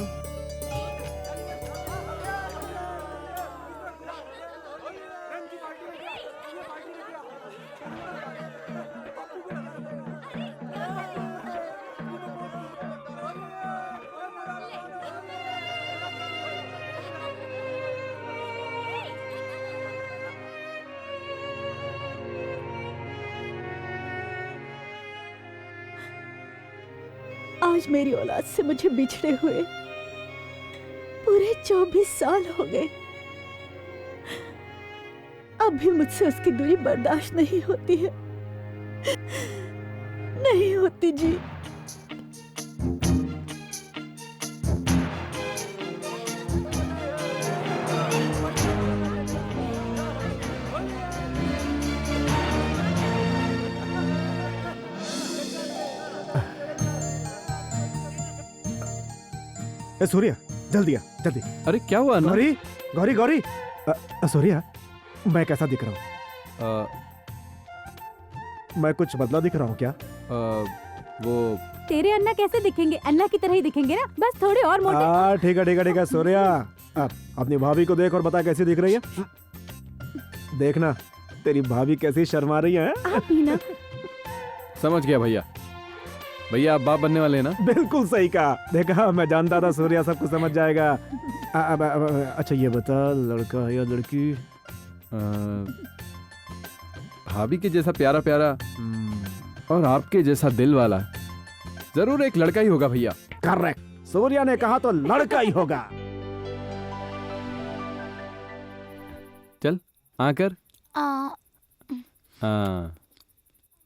आज मेरी औलाद से मुझे बिछड़े हुए पूरे 24 साल हो गए। अब भी मुझसे उसकी दूरी बर्दाश्त नहीं होती है, नहीं होती जी। सूर्या, जल्दी आ, जल्दी। अरे क्या हुआ ना? गौरी, गौरी, गौरी। सूर्या, मैं कैसा दिख रहा हूँ? मैं कुछ बदला दिख रहा हूँ क्या? वो तेरे अन्ना कैसे दिखेंगे? अन्ना की तरह ही दिखेंगे ना, बस थोड़े और मोटे। ठीक है, ठीक है, ठीक है। सूर्या, अपनी भाभी को देख और बता कैसी दिख रही है। देखना तेरी भाभी कैसी शर्मा रही है। आप भी ना। समझ गया भैया। भैया आप बाप बनने वाले हैं ना? बिल्कुल सही कहा। देखा, मैं जानता था सूर्या सब कुछ समझ जाएगा। अच्छा ये बता, लड़का है या लड़की? भाभी के जैसा प्यारा प्यारा और आपके जैसा दिल वाला जरूर एक लड़का ही होगा भैया। करेक्ट, सूर्या ने कहा तो लड़का ही होगा। चल आकर।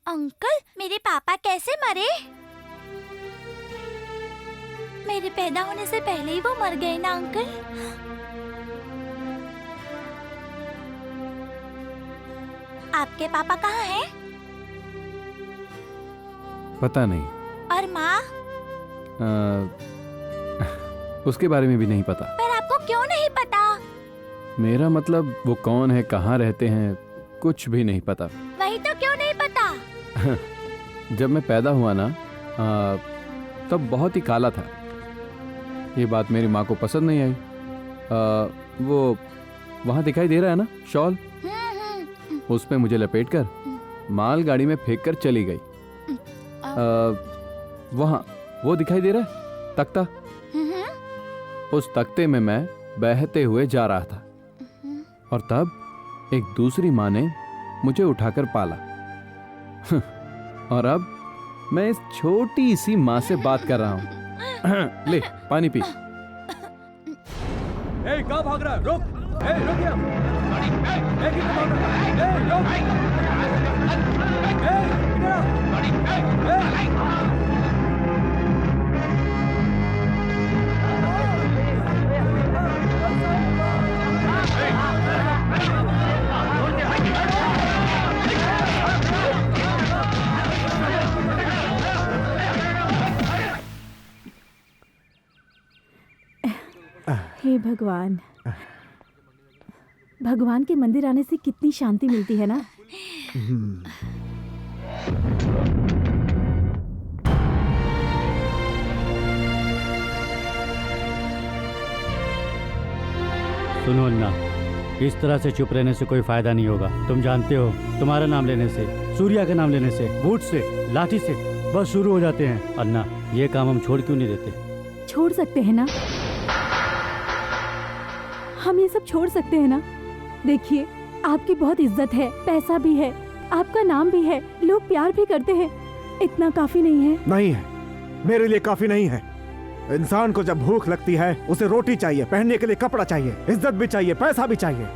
अंकल, मेरे पापा कैसे मरे? मेरे पैदा होने से पहले ही वो मर गए ना अंकल? आपके पापा कहाँ हैं? पता नहीं। और माँ? उसके बारे में भी नहीं पता। पर आपको क्यों नहीं पता? मेरा मतलब वो कौन है, कहाँ रहते हैं, कुछ भी नहीं पता। वही तो, क्यों नहीं पता? जब मैं पैदा हुआ ना तब बहुत ही काला था। ये बात मेरी माँ को पसंद नहीं आई। वो वहाँ दिखाई दे रहा है ना शॉल, उसमें मुझे लपेटकर मालगाड़ी में फेंक कर चली गई। वहाँ वो दिखाई दे रहा है तख्ता, उस तख्ते में मैं बहते हुए जा रहा था और तब एक दूसरी माँ ने मुझे उठाकर पाला। और अब मैं इस छोटी सी माँ से बात कर रहा हूँ। ले पानी पी। कहाँ भाग रहा है? रुक, रुक गया। किधर भाग रहा है? हे भगवान, भगवान के मंदिर आने से कितनी शांति मिलती है ना। सुनो अन्ना, इस तरह से चुप रहने से कोई फायदा नहीं होगा। तुम जानते हो, तुम्हारा नाम लेने से, सूर्या के नाम लेने से, बूट से, लाठी से बस शुरू हो जाते हैं। अन्ना, ये काम हम छोड़ क्यों नहीं देते? छोड़ सकते हैं ना, हम ये सब छोड़ सकते हैं ना। देखिए, आपकी बहुत इज्जत है, पैसा भी है, आपका नाम भी है, लोग प्यार भी करते हैं। इतना काफी नहीं है? नहीं है, मेरे लिए काफी नहीं है। इंसान को जब भूख लगती है उसे रोटी चाहिए, पहनने के लिए कपड़ा चाहिए, इज्जत भी चाहिए, पैसा भी चाहिए।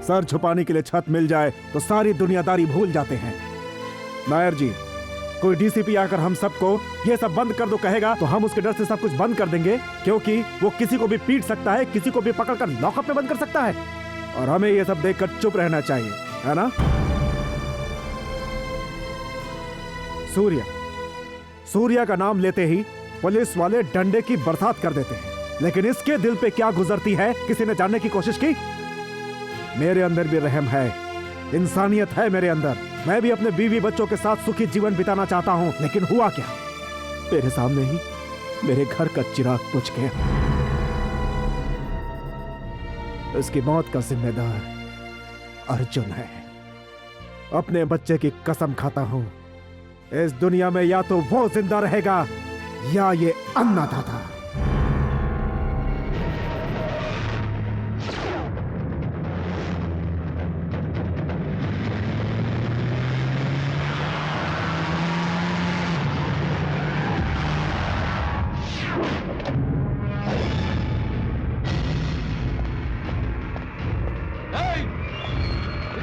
सर छुपाने के लिए छत मिल जाए तो सारी दुनियादारी भूल जाते हैं। नायर जी, कोई डीसीपी आकर हम सबको ये सब बंद कर दो कहेगा तो हम उसके डर से सब कुछ बंद कर देंगे, क्योंकि वो किसी को भी पीट सकता है, किसी को भी पकड़कर लॉकअप में बंद कर सकता है, और हमें ये सब देखकर चुप रहना चाहिए, है ना? सूर्या का नाम लेते ही पुलिस वाले डंडे की बरसात कर देते हैं, लेकिन इसके दिल पे क्या गुजरती है किसी ने जानने की कोशिश की? मेरे अंदर भी रहम है, इंसानियत है मेरे अंदर। मैं भी अपने बीवी बच्चों के साथ सुखी जीवन बिताना चाहता हूँ, लेकिन हुआ क्या? मेरे सामने ही मेरे घर का चिराग बुझ गया। उसकी मौत का जिम्मेदार अर्जुन है। अपने बच्चे की कसम खाता हूँ, इस दुनिया में या तो वो जिंदा रहेगा या ये अन्नदाता।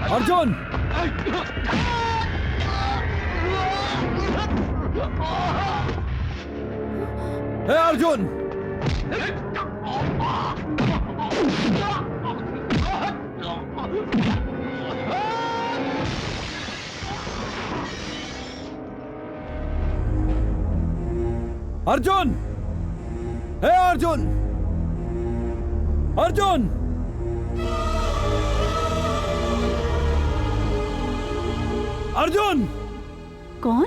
अर्जुन! हे अर्जुन! अर्जुन! हे अर्जुन! अर्जुन! अर्जुन! कौन?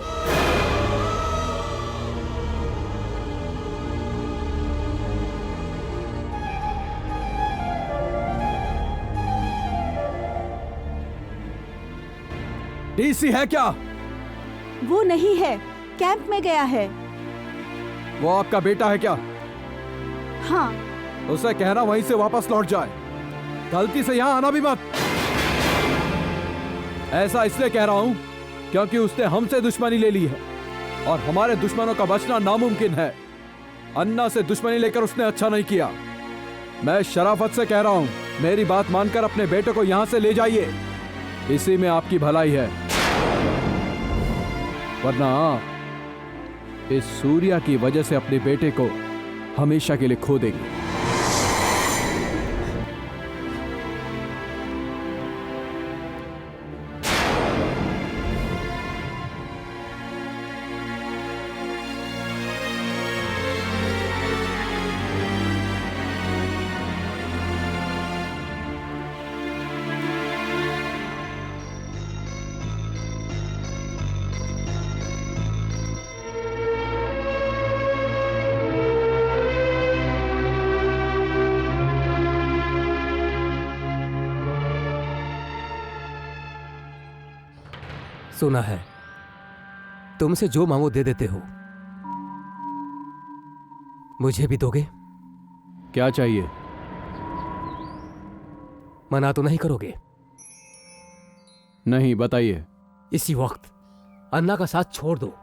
डीसी है क्या? वो नहीं है, कैंप में गया है। वो आपका बेटा है क्या? हाँ। उसे कहना वहीं से वापस लौट जाए, गलती से यहाँ आना भी मत। ऐसा इसलिए कह रहा हूं क्योंकि उसने हमसे दुश्मनी ले ली है और हमारे दुश्मनों का बचना नामुमकिन है। अन्ना से दुश्मनी लेकर उसने अच्छा नहीं किया। मैं शराफत से कह रहा हूं, मेरी बात मानकर अपने बेटे को यहां से ले जाइए, इसी में आपकी भलाई है, वरना इस सूर्या की वजह से अपने बेटे को हमेशा के लिए खो देंगे। सुना है तुमसे जो मांगो दे देते हो, मुझे भी दोगे? क्या चाहिए? मना तो नहीं करोगे? नहीं, बताइए। इसी वक्त अन्ना का साथ छोड़ दो।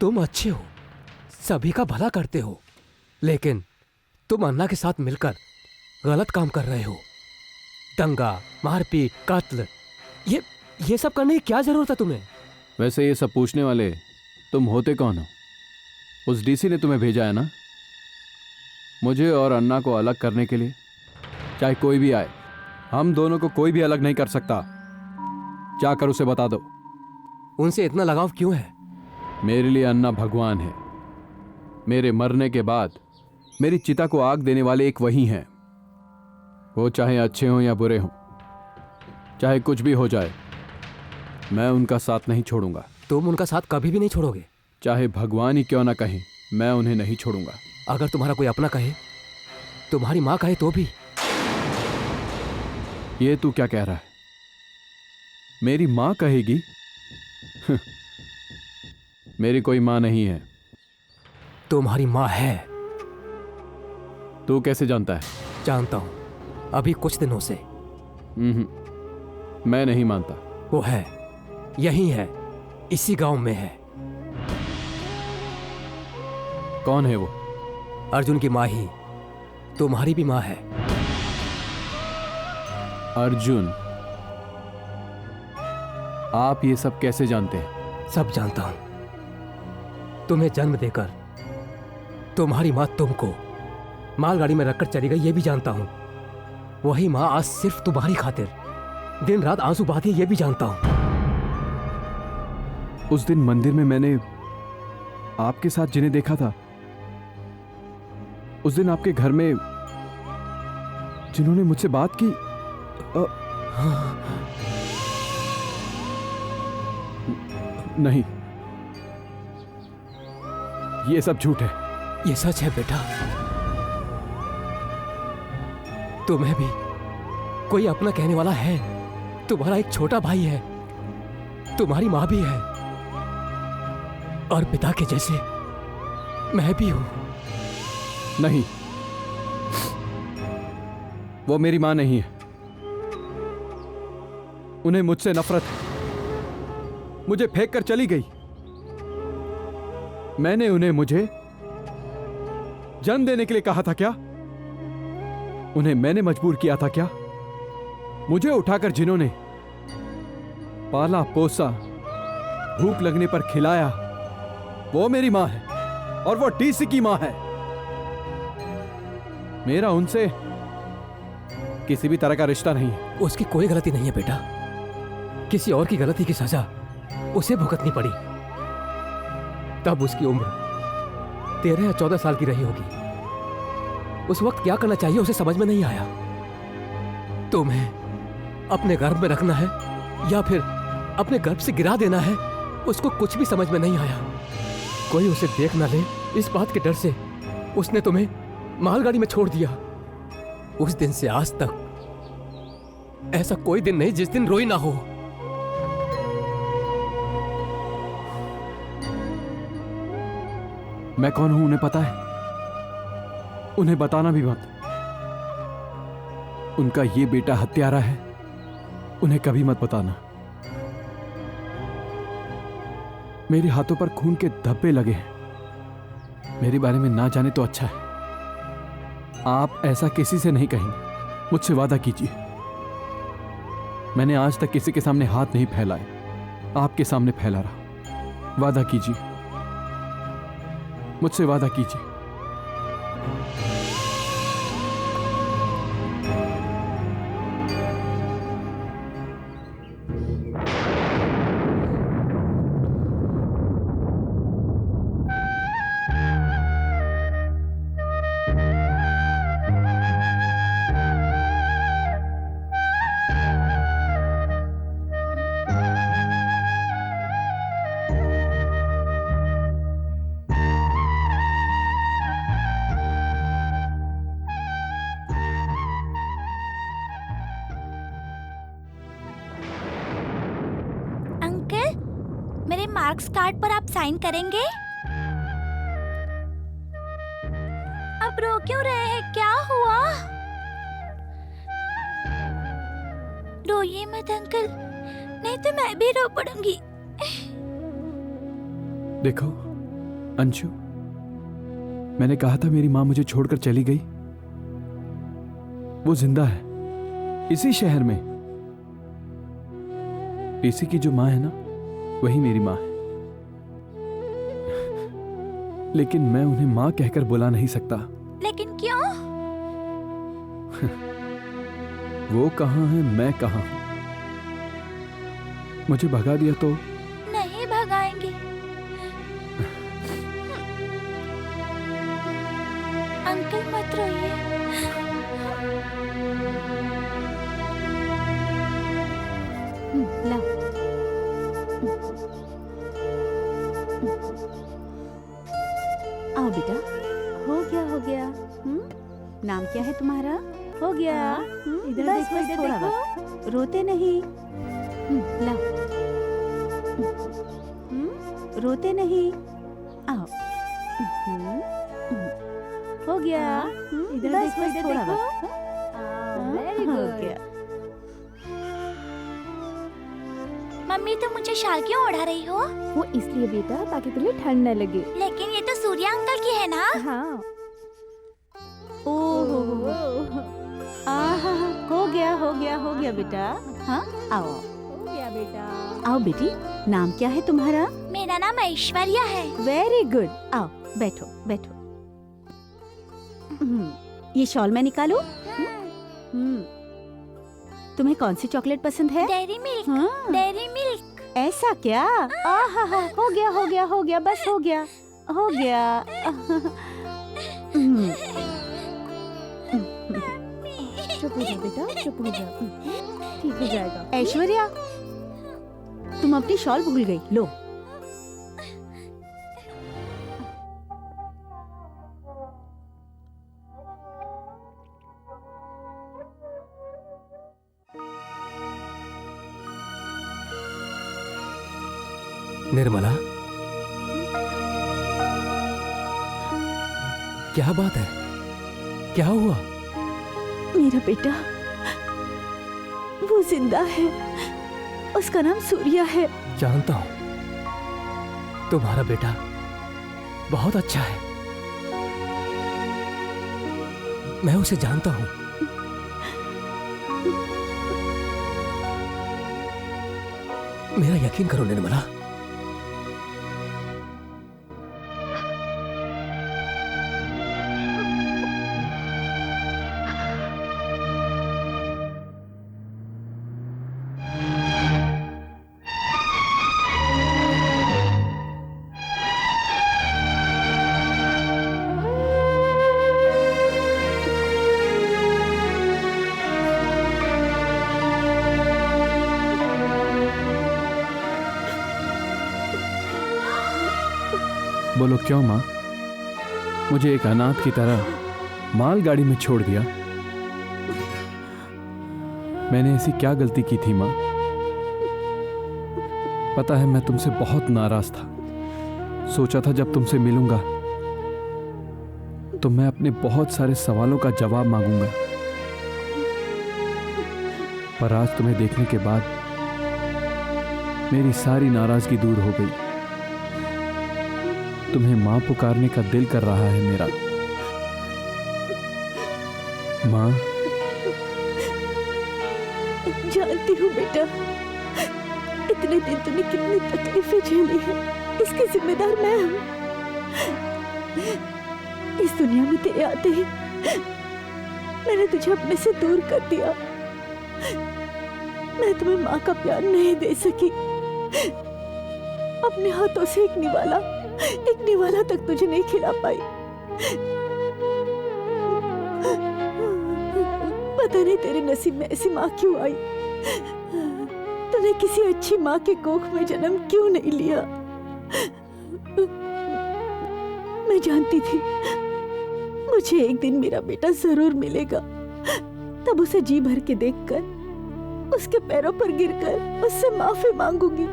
तुम अच्छे हो, सभी का भला करते हो, लेकिन तुम अन्ना के साथ मिलकर गलत काम कर रहे हो। दंगा, मारपीट, कत्ल, ये सब करने की क्या जरूरत है तुम्हें? वैसे ये सब पूछने वाले तुम होते कौन हो? उस डीसी ने तुम्हें भेजा है ना, मुझे और अन्ना को अलग करने के लिए। चाहे कोई भी आए, हम दोनों को कोई भी अलग नहीं कर सकता। जाकर उसे बता दो। उनसे इतना लगाव क्यों है? मेरे लिए अन्ना भगवान है। मेरे मरने के बाद मेरी चिता को आग देने वाले एक वही हैं। वो चाहे अच्छे हों या बुरे हों, चाहे कुछ भी हो जाए, मैं उनका साथ नहीं छोड़ूंगा। तुम उनका साथ कभी भी नहीं छोड़ोगे? चाहे भगवान ही क्यों ना कहें, मैं उन्हें नहीं छोड़ूंगा। अगर तुम्हारा कोई अपना कहे, तुम्हारी माँ कहे तो भी? ये तू क्या कह रहा है? मेरी माँ कहेगी? मेरी कोई माँ नहीं है। तुम्हारी माँ है। तू कैसे जानता है? जानता हूं, अभी कुछ दिनों से। मैं नहीं मानता। वो है, यही है, इसी गांव में है। कौन है वो? अर्जुन की माँ ही तुम्हारी भी माँ है। अर्जुन? आप ये सब कैसे जानते हैं? सब जानता हूं। तुम्हें जन्म देकर तुम्हारी माँ तुमको मालगाड़ी में रखकर चली गई, ये भी जानता हूं। वही माँ आज सिर्फ तुम्हारी खातिर दिन रात आंसू बहाती है, ये भी जानता हूं। उस दिन मंदिर में मैंने आपके साथ जिन्हें देखा था, उस दिन आपके घर में जिन्होंने मुझसे बात की, नहीं, ये सब झूठ है। ये सच है बेटा। तुम्हें भी कोई अपना कहने वाला है। तुम्हारा एक छोटा भाई है, तुम्हारी माँ भी है, और पिता के जैसे मैं भी हूं। नहीं, वो मेरी माँ नहीं है। उन्हें मुझसे नफरत है। मुझे फेंक कर चली गई। मैंने उन्हें मुझे जन्म देने के लिए कहा था क्या? उन्हें मैंने मजबूर किया था क्या? मुझे उठाकर जिन्होंने पाला पोसा, भूख लगने पर खिलाया, वो मेरी माँ है, और वो डीसी की माँ है। मेरा उनसे किसी भी तरह का रिश्ता नहीं है। उसकी कोई गलती नहीं है बेटा। किसी और की गलती की सजा उसे भुगतनी पड़ी। तब उसकी उम्र 13 या 14 साल की रही होगी। उस वक्त क्या करना चाहिए उसे समझ में नहीं आया। तुम्हें अपने गर्भ में रखना है या फिर अपने गर्भ से गिरा देना है, उसको कुछ भी समझ में नहीं आया। कोई उसे देख ना ले, इस बात के डर से उसने तुम्हें मालगाड़ी में छोड़ दिया। उस दिन से आज तक ऐसा कोई दिन नहीं जिस दिन रोई ना हो। मैं कौन हूं उन्हें पता है। उन्हें बताना भी मत। उनका ये बेटा हत्यारा है, उन्हें कभी मत बताना। मेरे हाथों पर खून के धब्बे लगे हैं। मेरे बारे में ना जाने तो अच्छा है। आप ऐसा किसी से नहीं कहेंगे, मुझसे वादा कीजिए। मैंने आज तक किसी के सामने हाथ नहीं फैलाए, आपके सामने फैला रहा। वादा कीजिए, मुझसे वादा कीजिए। मेरे मार्क्स कार्ड पर आप साइन करेंगे? आप रो क्यों रहे हैं? क्या हुआ? रोइए मत अंकल, नहीं तो मैं भी रो पड़ूंगी। देखो अंशु, मैंने कहा था मेरी माँ मुझे छोड़कर चली गई। वो जिंदा है इसी शहर में। इसी की जो माँ है ना, वही मेरी माँ है। लेकिन मैं उन्हें माँ कहकर बुला नहीं सकता। लेकिन क्यों? वो कहाँ है, मैं कहाँ हूं। मुझे भगा दिया तो? नहीं भगाएंगे। अंकल मत रोइए। लाओ। आओ बेटा, हो गया हो गया। नाम क्या है तुम्हारा? हो गया। इधर बस देखो, बस इधर थोड़ा देखो। वक्त, रोते नहीं। लाओ। रोते नहीं। आओ। हो गया। इधर बस देखो, बस इधर थोड़ा देखो। वक्त। वेरी हो गुड। गया। मम्मी तुम मुझे शाल क्यों ओढ़ा रही हो? वो इसलिए बेटा ताकि तुम्हें ठंड न लगे। लेकिन ये तो सूर्या अंकल की है ना? हाँ। ओहो आहा, हो गया हो गया हो गया बेटा। हाँ आओ। हो गया बेटा। आओ बेटी, नाम क्या है तुम्हारा? मेरा नाम ऐश्वर्या है। Very good. आओ बैठो बैठो। ये शॉल में निकालो। तुम्हें कौन सी चॉकलेट पसंद है? Dairy milk. Dairy milk. ऐसा क्या? आहा, हो गया हो गया हो गया, बस हो गया हो गया। चुप हो जा बेटा, चुप हो जा, ठीक हो जाएगा। ऐश्वर्या, तुम अपनी शॉल भूल गई। लो। निर्मला, क्या बात है? क्या हुआ? मेरा बेटा वो जिंदा है। उसका नाम सूर्या है। जानता हूं, तुम्हारा बेटा बहुत अच्छा है। मैं उसे जानता हूं। मेरा यकीन करो निर्मला। बोलो क्यों माँ? मुझे एक अनाथ की तरह मालगाड़ी में छोड़ दिया। मैंने ऐसी क्या गलती की थी माँ? पता है मैं तुमसे बहुत नाराज था। सोचा था जब तुमसे मिलूंगा तो मैं अपने बहुत सारे सवालों का जवाब मांगूंगा। पर आज तुम्हें देखने के बाद मेरी सारी नाराजगी दूर हो गई। तुम्हें मां पुकारने का दिल कर रहा है मेरा। मां, जानती हूँ बेटा, इतने दिन तूने कितनी तकलीफें झेली है, इसकी जिम्मेदार मैं हूँ। इस दुनिया में तेरे आते ही मैंने तुझे अपने से दूर कर दिया। मैं तुम्हें माँ का प्यार नहीं दे सकी। अपने हाथों से एक निवाला तक तुझे नहीं खिला पाई। पता नहीं तेरे नसीब में ऐसी माँ क्यों आई। तूने किसी अच्छी माँ के कोख में जन्म क्यों नहीं लिया। मैं जानती थी मुझे एक दिन मेरा बेटा जरूर मिलेगा। तब उसे जी भर के देखकर, उसके पैरों पर गिरकर उससे माफी मांगूंगी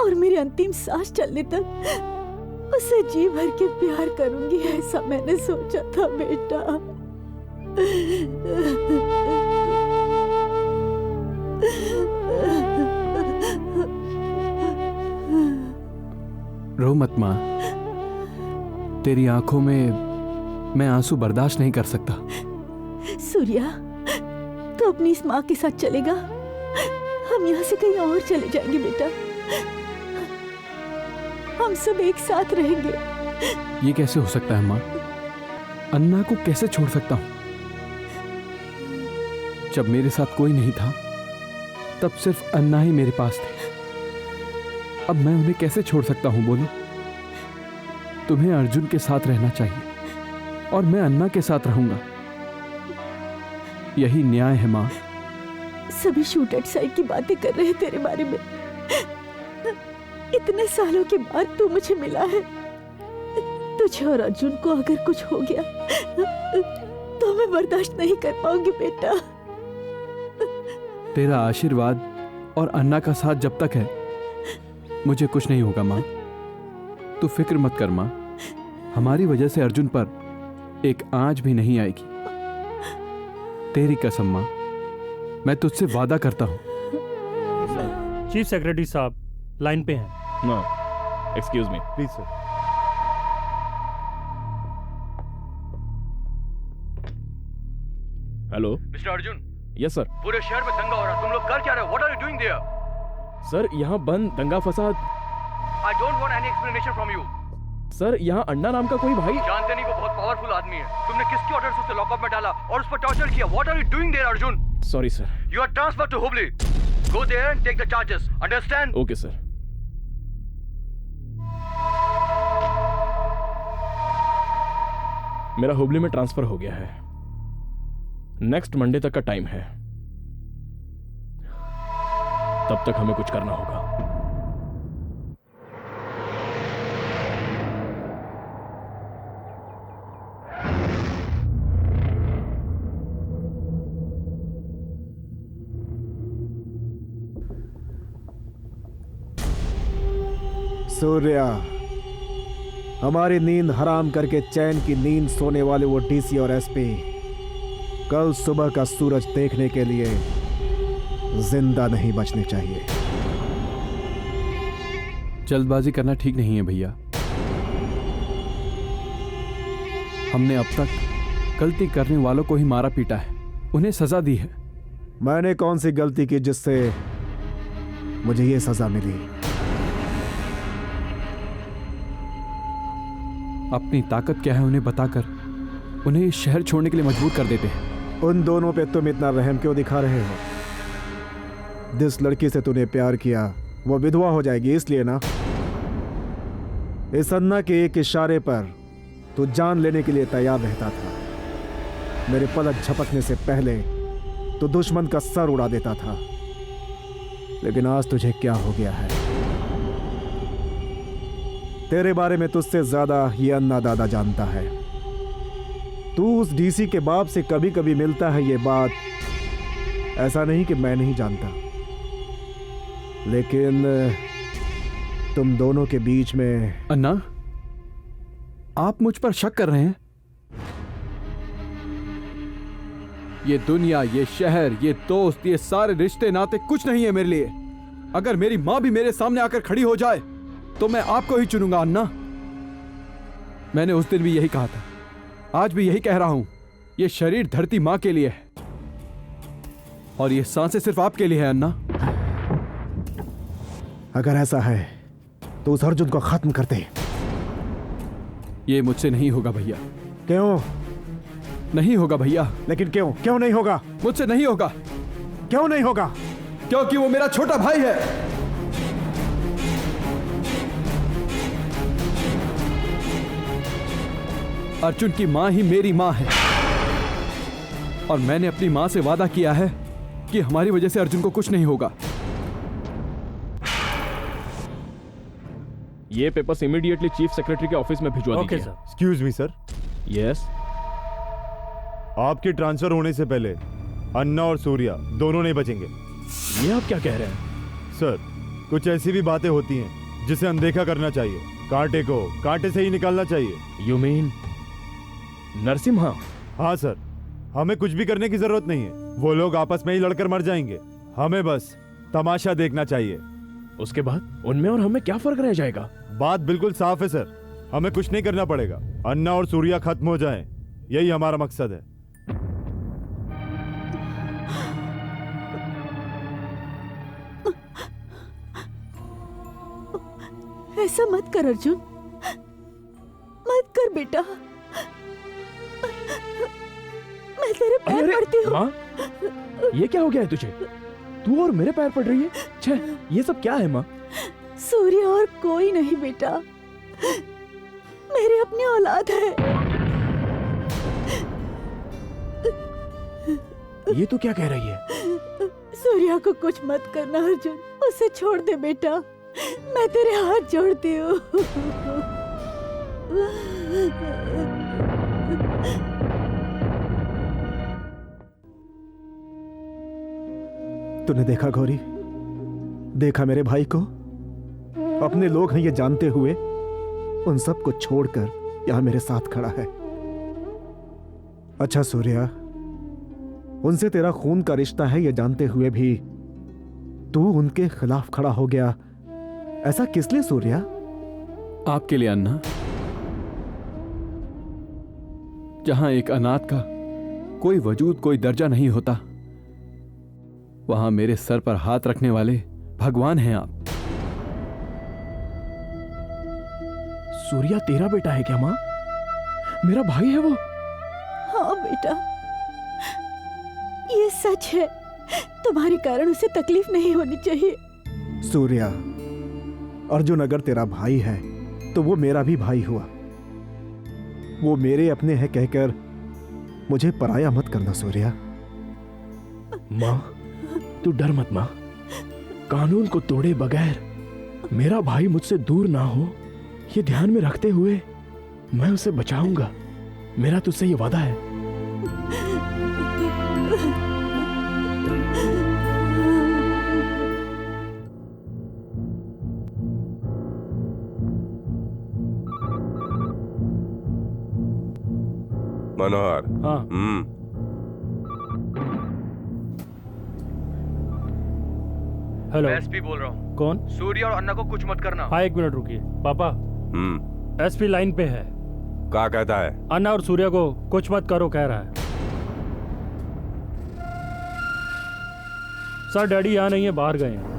और मेरी अंतिम सांस चलने तक उससे जी भर के प्यार करूंगी। ऐसा मैंने सोचा था बेटा। रो मत मां, तेरी आंखों में मैं आंसू बर्दाश्त नहीं कर सकता। सूर्या, तो अपनी इस माँ के साथ चलेगा? हम यहाँ से कहीं और चले जाएंगे बेटा। हम सब एक साथ रहेंगे। ये कैसे हो सकता है माँ? अन्ना को कैसे छोड़ सकता हूँ? जब मेरे साथ कोई नहीं था तब सिर्फ अन्ना ही मेरे पास थे। अब मैं उन्हें कैसे छोड़ सकता हूँ बोलो? तुम्हें अर्जुन के साथ रहना चाहिए और मैं अन्ना के साथ रहूंगा। यही न्याय है माँ। सभी शूट एट साइड की बातें कर रहे हैं तेरे बारे में। इतने सालों के बाद तू मुझे मिला है। तुझे और अर्जुन को अगर कुछ हो गया तो मैं बर्दाश्त नहीं कर पाऊंगी बेटा। तेरा आशीर्वाद और अन्ना का साथ जब तक है मुझे कुछ नहीं होगा माँ। तू फिक्र मत कर माँ। हमारी वजह से अर्जुन पर एक आंच भी नहीं आएगी। तेरी कसम माँ, मैं तुझसे वादा करता हूँ। चीफ सेक्रेटरी साहब लाइन पे हैं। No, excuse me please sir. Hello mister Arjun. Yes sir. पूरे शहर में दंगा हो रहा, तुम लोग कर क्या रहे हो? What are you doing there? Sir यहाँ बंद दंगा फसाद। I don't want any explanation from you. Sir यहाँ अन्ना नाम का कोई भाई। जानते नहीं, वो बहुत पावरफुल आदमी है। तुमने किसके ऑर्डर से उसे लॉकअप में डाला और उस पर टॉर्चर किया? What are you doing there Arjun? Sorry sir. You are transferred to Hubli. Go there and take the charges, understand? Okay sir. मेरा हुबली में ट्रांसफर हो गया है। नेक्स्ट मंडे तक का टाइम है, तब तक हमें कुछ करना होगा। सूर्या, हमारी नींद हराम करके चैन की नींद सोने वाले वो डीसी और एसपी कल सुबह का सूरज देखने के लिए जिंदा नहीं बचने चाहिए। जल्दबाजी करना ठीक नहीं है भैया। हमने अब तक गलती करने वालों को ही मारा पीटा है, उन्हें सजा दी है। मैंने कौन सी गलती की जिससे मुझे ये सजा मिली? अपनी ताकत क्या है उन्हें बताकर उन्हें इस शहर छोड़ने के लिए मजबूर कर देते हैं। उन दोनों पे तुम इतना रहम क्यों दिखा रहे हो? जिस लड़की से तूने प्यार किया वो विधवा हो जाएगी इसलिए ना? इस अन्ना के एक इशारे पर तू जान लेने के लिए तैयार रहता था। मेरे पलक झपकने से पहले तो दुश्मन का सर उड़ा देता था। लेकिन आज तुझे क्या हो गया है? तेरे बारे में तुझसे ज्यादा ये अन्ना दादा जानता है। तू उस डीसी के बाप से कभी कभी मिलता है, ये बात ऐसा नहीं कि मैं नहीं जानता। लेकिन तुम दोनों के बीच में। अन्ना, आप मुझ पर शक कर रहे हैं? ये दुनिया, ये शहर, ये दोस्त, ये सारे रिश्ते नाते कुछ नहीं है मेरे लिए। अगर मेरी माँ भी मेरे सामने आकर खड़ी हो जाए तो मैं आपको ही चुनूंगा अन्ना। मैंने उस दिन भी यही कहा था, आज भी यही कह रहा हूं। ये शरीर धरती माँ के लिए है और ये सांसें सिर्फ आपके लिए है अन्ना। अगर ऐसा है तो उस अर्जुन को खत्म कर दे। ये मुझसे नहीं होगा भैया। क्यों नहीं होगा भैया? लेकिन क्यों? क्यों नहीं होगा? मुझसे नहीं होगा। क्यों नहीं होगा? क्योंकि वो मेरा छोटा भाई है। अर्जुन की मां ही मेरी मां है और मैंने अपनी मां से वादा किया है कि हमारी वजह से अर्जुन को कुछ नहीं होगा। ये पेपर्स इमीडिएटली चीफ सेक्रेटरी के ऑफिस में भिजवा दीजिए। Sir. Excuse me sir. Yes. आपके ट्रांसफर होने से पहले अन्ना और सूर्या दोनों नहीं बचेंगे। ये आप क्या कह रहे हैं? सर, कुछ ऐसी भी बातें होती हैं जिसे अनदेखा करना चाहिए। कांटे को कांटे से ही निकालना चाहिए। You mean Narasimha? हाँ सर, हमें कुछ भी करने की जरूरत नहीं है। वो लोग आपस में ही लड़कर मर जाएंगे, हमें बस तमाशा देखना चाहिए। उसके बाद उनमें और हमें क्या फर्क रह जाएगा? बात बिल्कुल साफ है सर, हमें कुछ नहीं करना पड़ेगा। अन्ना और सूर्या खत्म हो जाएं, यही हमारा मकसद है। ऐसा मत कर अर्जुन, मत कर बेटा। मैं तेरे पैर पड़ती हूँ। माँ, ये क्या हो गया है तुझे? तू और मेरे पैर पड़ रही है? छे, ये सब क्या है माँ? सूर्य और कोई नहीं बेटा, मेरी अपनी औलाद है। ये तू क्या कह रही है? सूर्या को कुछ मत करना अर्जुन, उसे छोड़ दे बेटा, मैं तेरे हाथ जोड़ती हूँ। तूने देखा गौरी, देखा मेरे भाई को? अपने लोग हैं ये जानते हुए उन सब को छोड़कर यहां मेरे साथ खड़ा है। अच्छा सूर्या, उनसे तेरा खून का रिश्ता है ये जानते हुए भी तू उनके खिलाफ खड़ा हो गया, ऐसा किस लिए सूर्या? आपके लिए अन्ना। जहां एक अनाथ का कोई वजूद, कोई दर्जा नहीं होता, वहां मेरे सर पर हाथ रखने वाले भगवान हैं आप। सूर्या तेरा बेटा है क्या माँ? मेरा भाई है वो? हाँ बेटा, ये सच है। तुम्हारे कारण उसे तकलीफ नहीं होनी चाहिए। सूर्या, अर्जुन अगर तेरा भाई है तो वो मेरा भी भाई हुआ। वो मेरे अपने हैं कहकर मुझे पराया मत करना सूर्या। माँ, तू डर मत माँ। कानून को तोड़े बगैर मेरा भाई मुझसे दूर ना हो, ये ध्यान में रखते हुए मैं उसे बचाऊंगा। मेरा तुझसे ये वादा है। मनोहर। हाँ। हेलो, एसपी बोल रहा हूँ। कौन? सूर्य और अन्ना को कुछ मत करना। हाँ, 1 मिनट रुकिए। पापा, एसपी लाइन पे है। क्या कहता है? अन्ना और सूर्य को कुछ मत करो कह रहा है। सर, डैडी यहाँ नहीं है, बाहर गए हैं।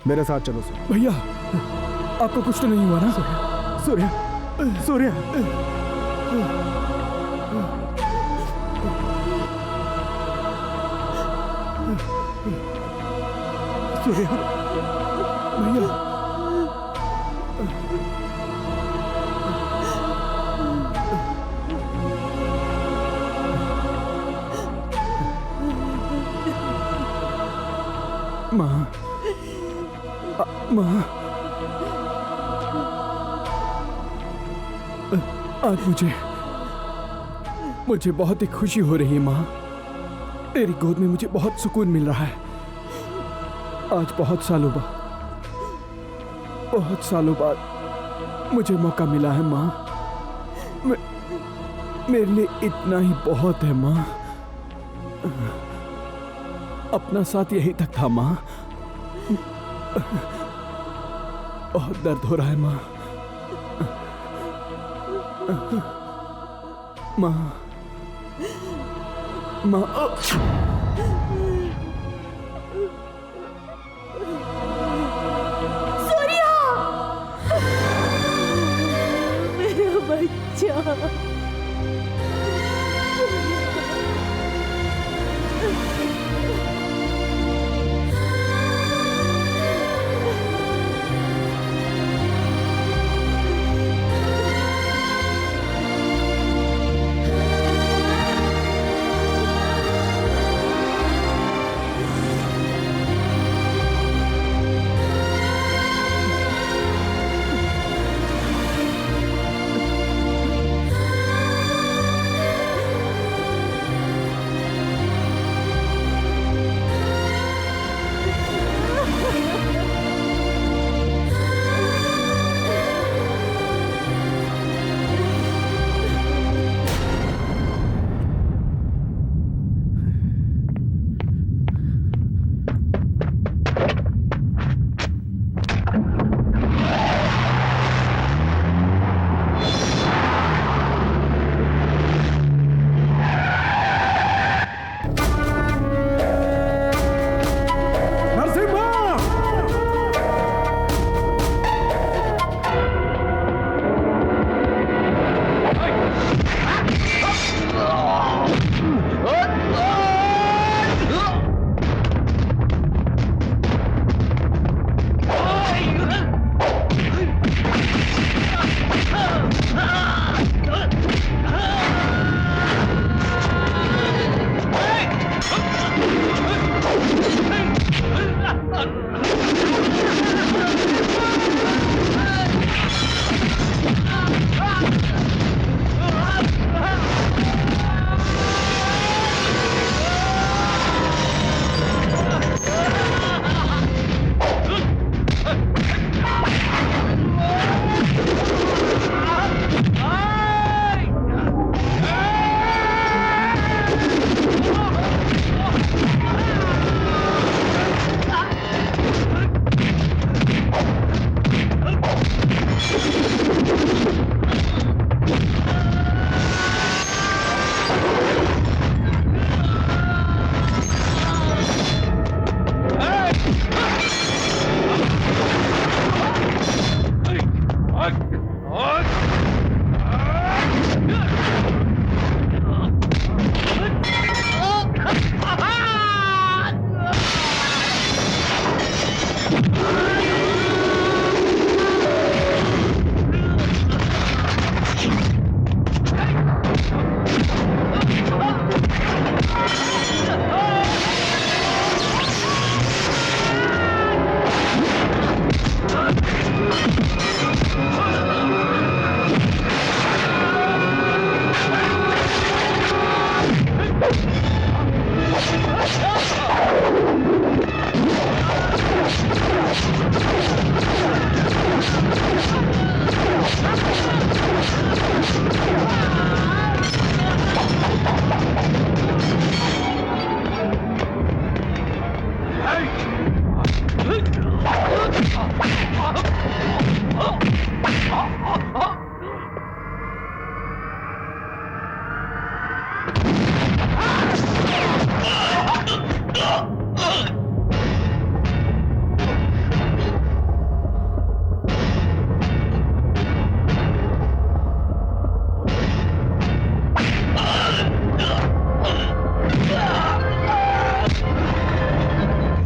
मेरे साथ चलो सूर्या। भैया, आपको कुछ तो नहीं हुआ ना? सूर्या, सूर्या, सूर्या, भैया, माँ, माँ, आज मुझे बहुत ही खुशी हो रही है माँ। तेरी गोद में मुझे बहुत सुकून मिल रहा है। आज बहुत सालों बाद बहुत सालों बाद मुझे मौका मिला है माँ। मेरे लिए इतना ही बहुत है माँ। अपना साथ यहीं तक था माँ। बहुत दर्द हो रहा है माँ। माँ माँ सूर्या, मेरा बच्चा।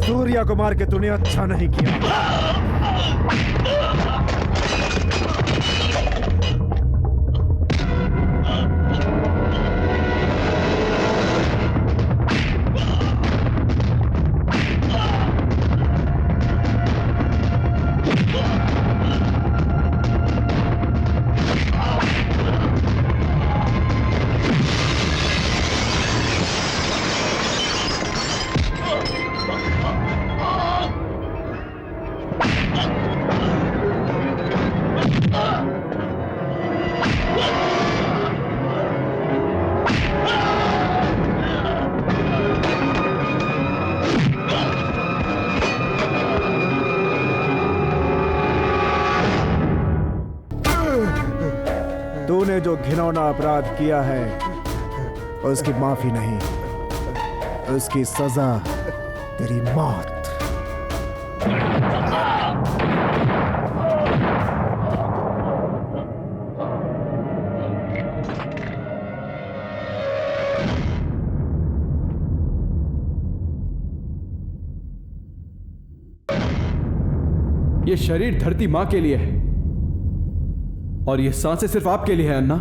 सूर्या को मार के तूने अच्छा नहीं किया। तूने जो घिनौना अपराध किया है उसकी माफी नहीं, उसकी सजा तेरी मौत। ये शरीर धरती माँ के लिए है और ये सांसें सिर्फ आपके लिए है अन्ना।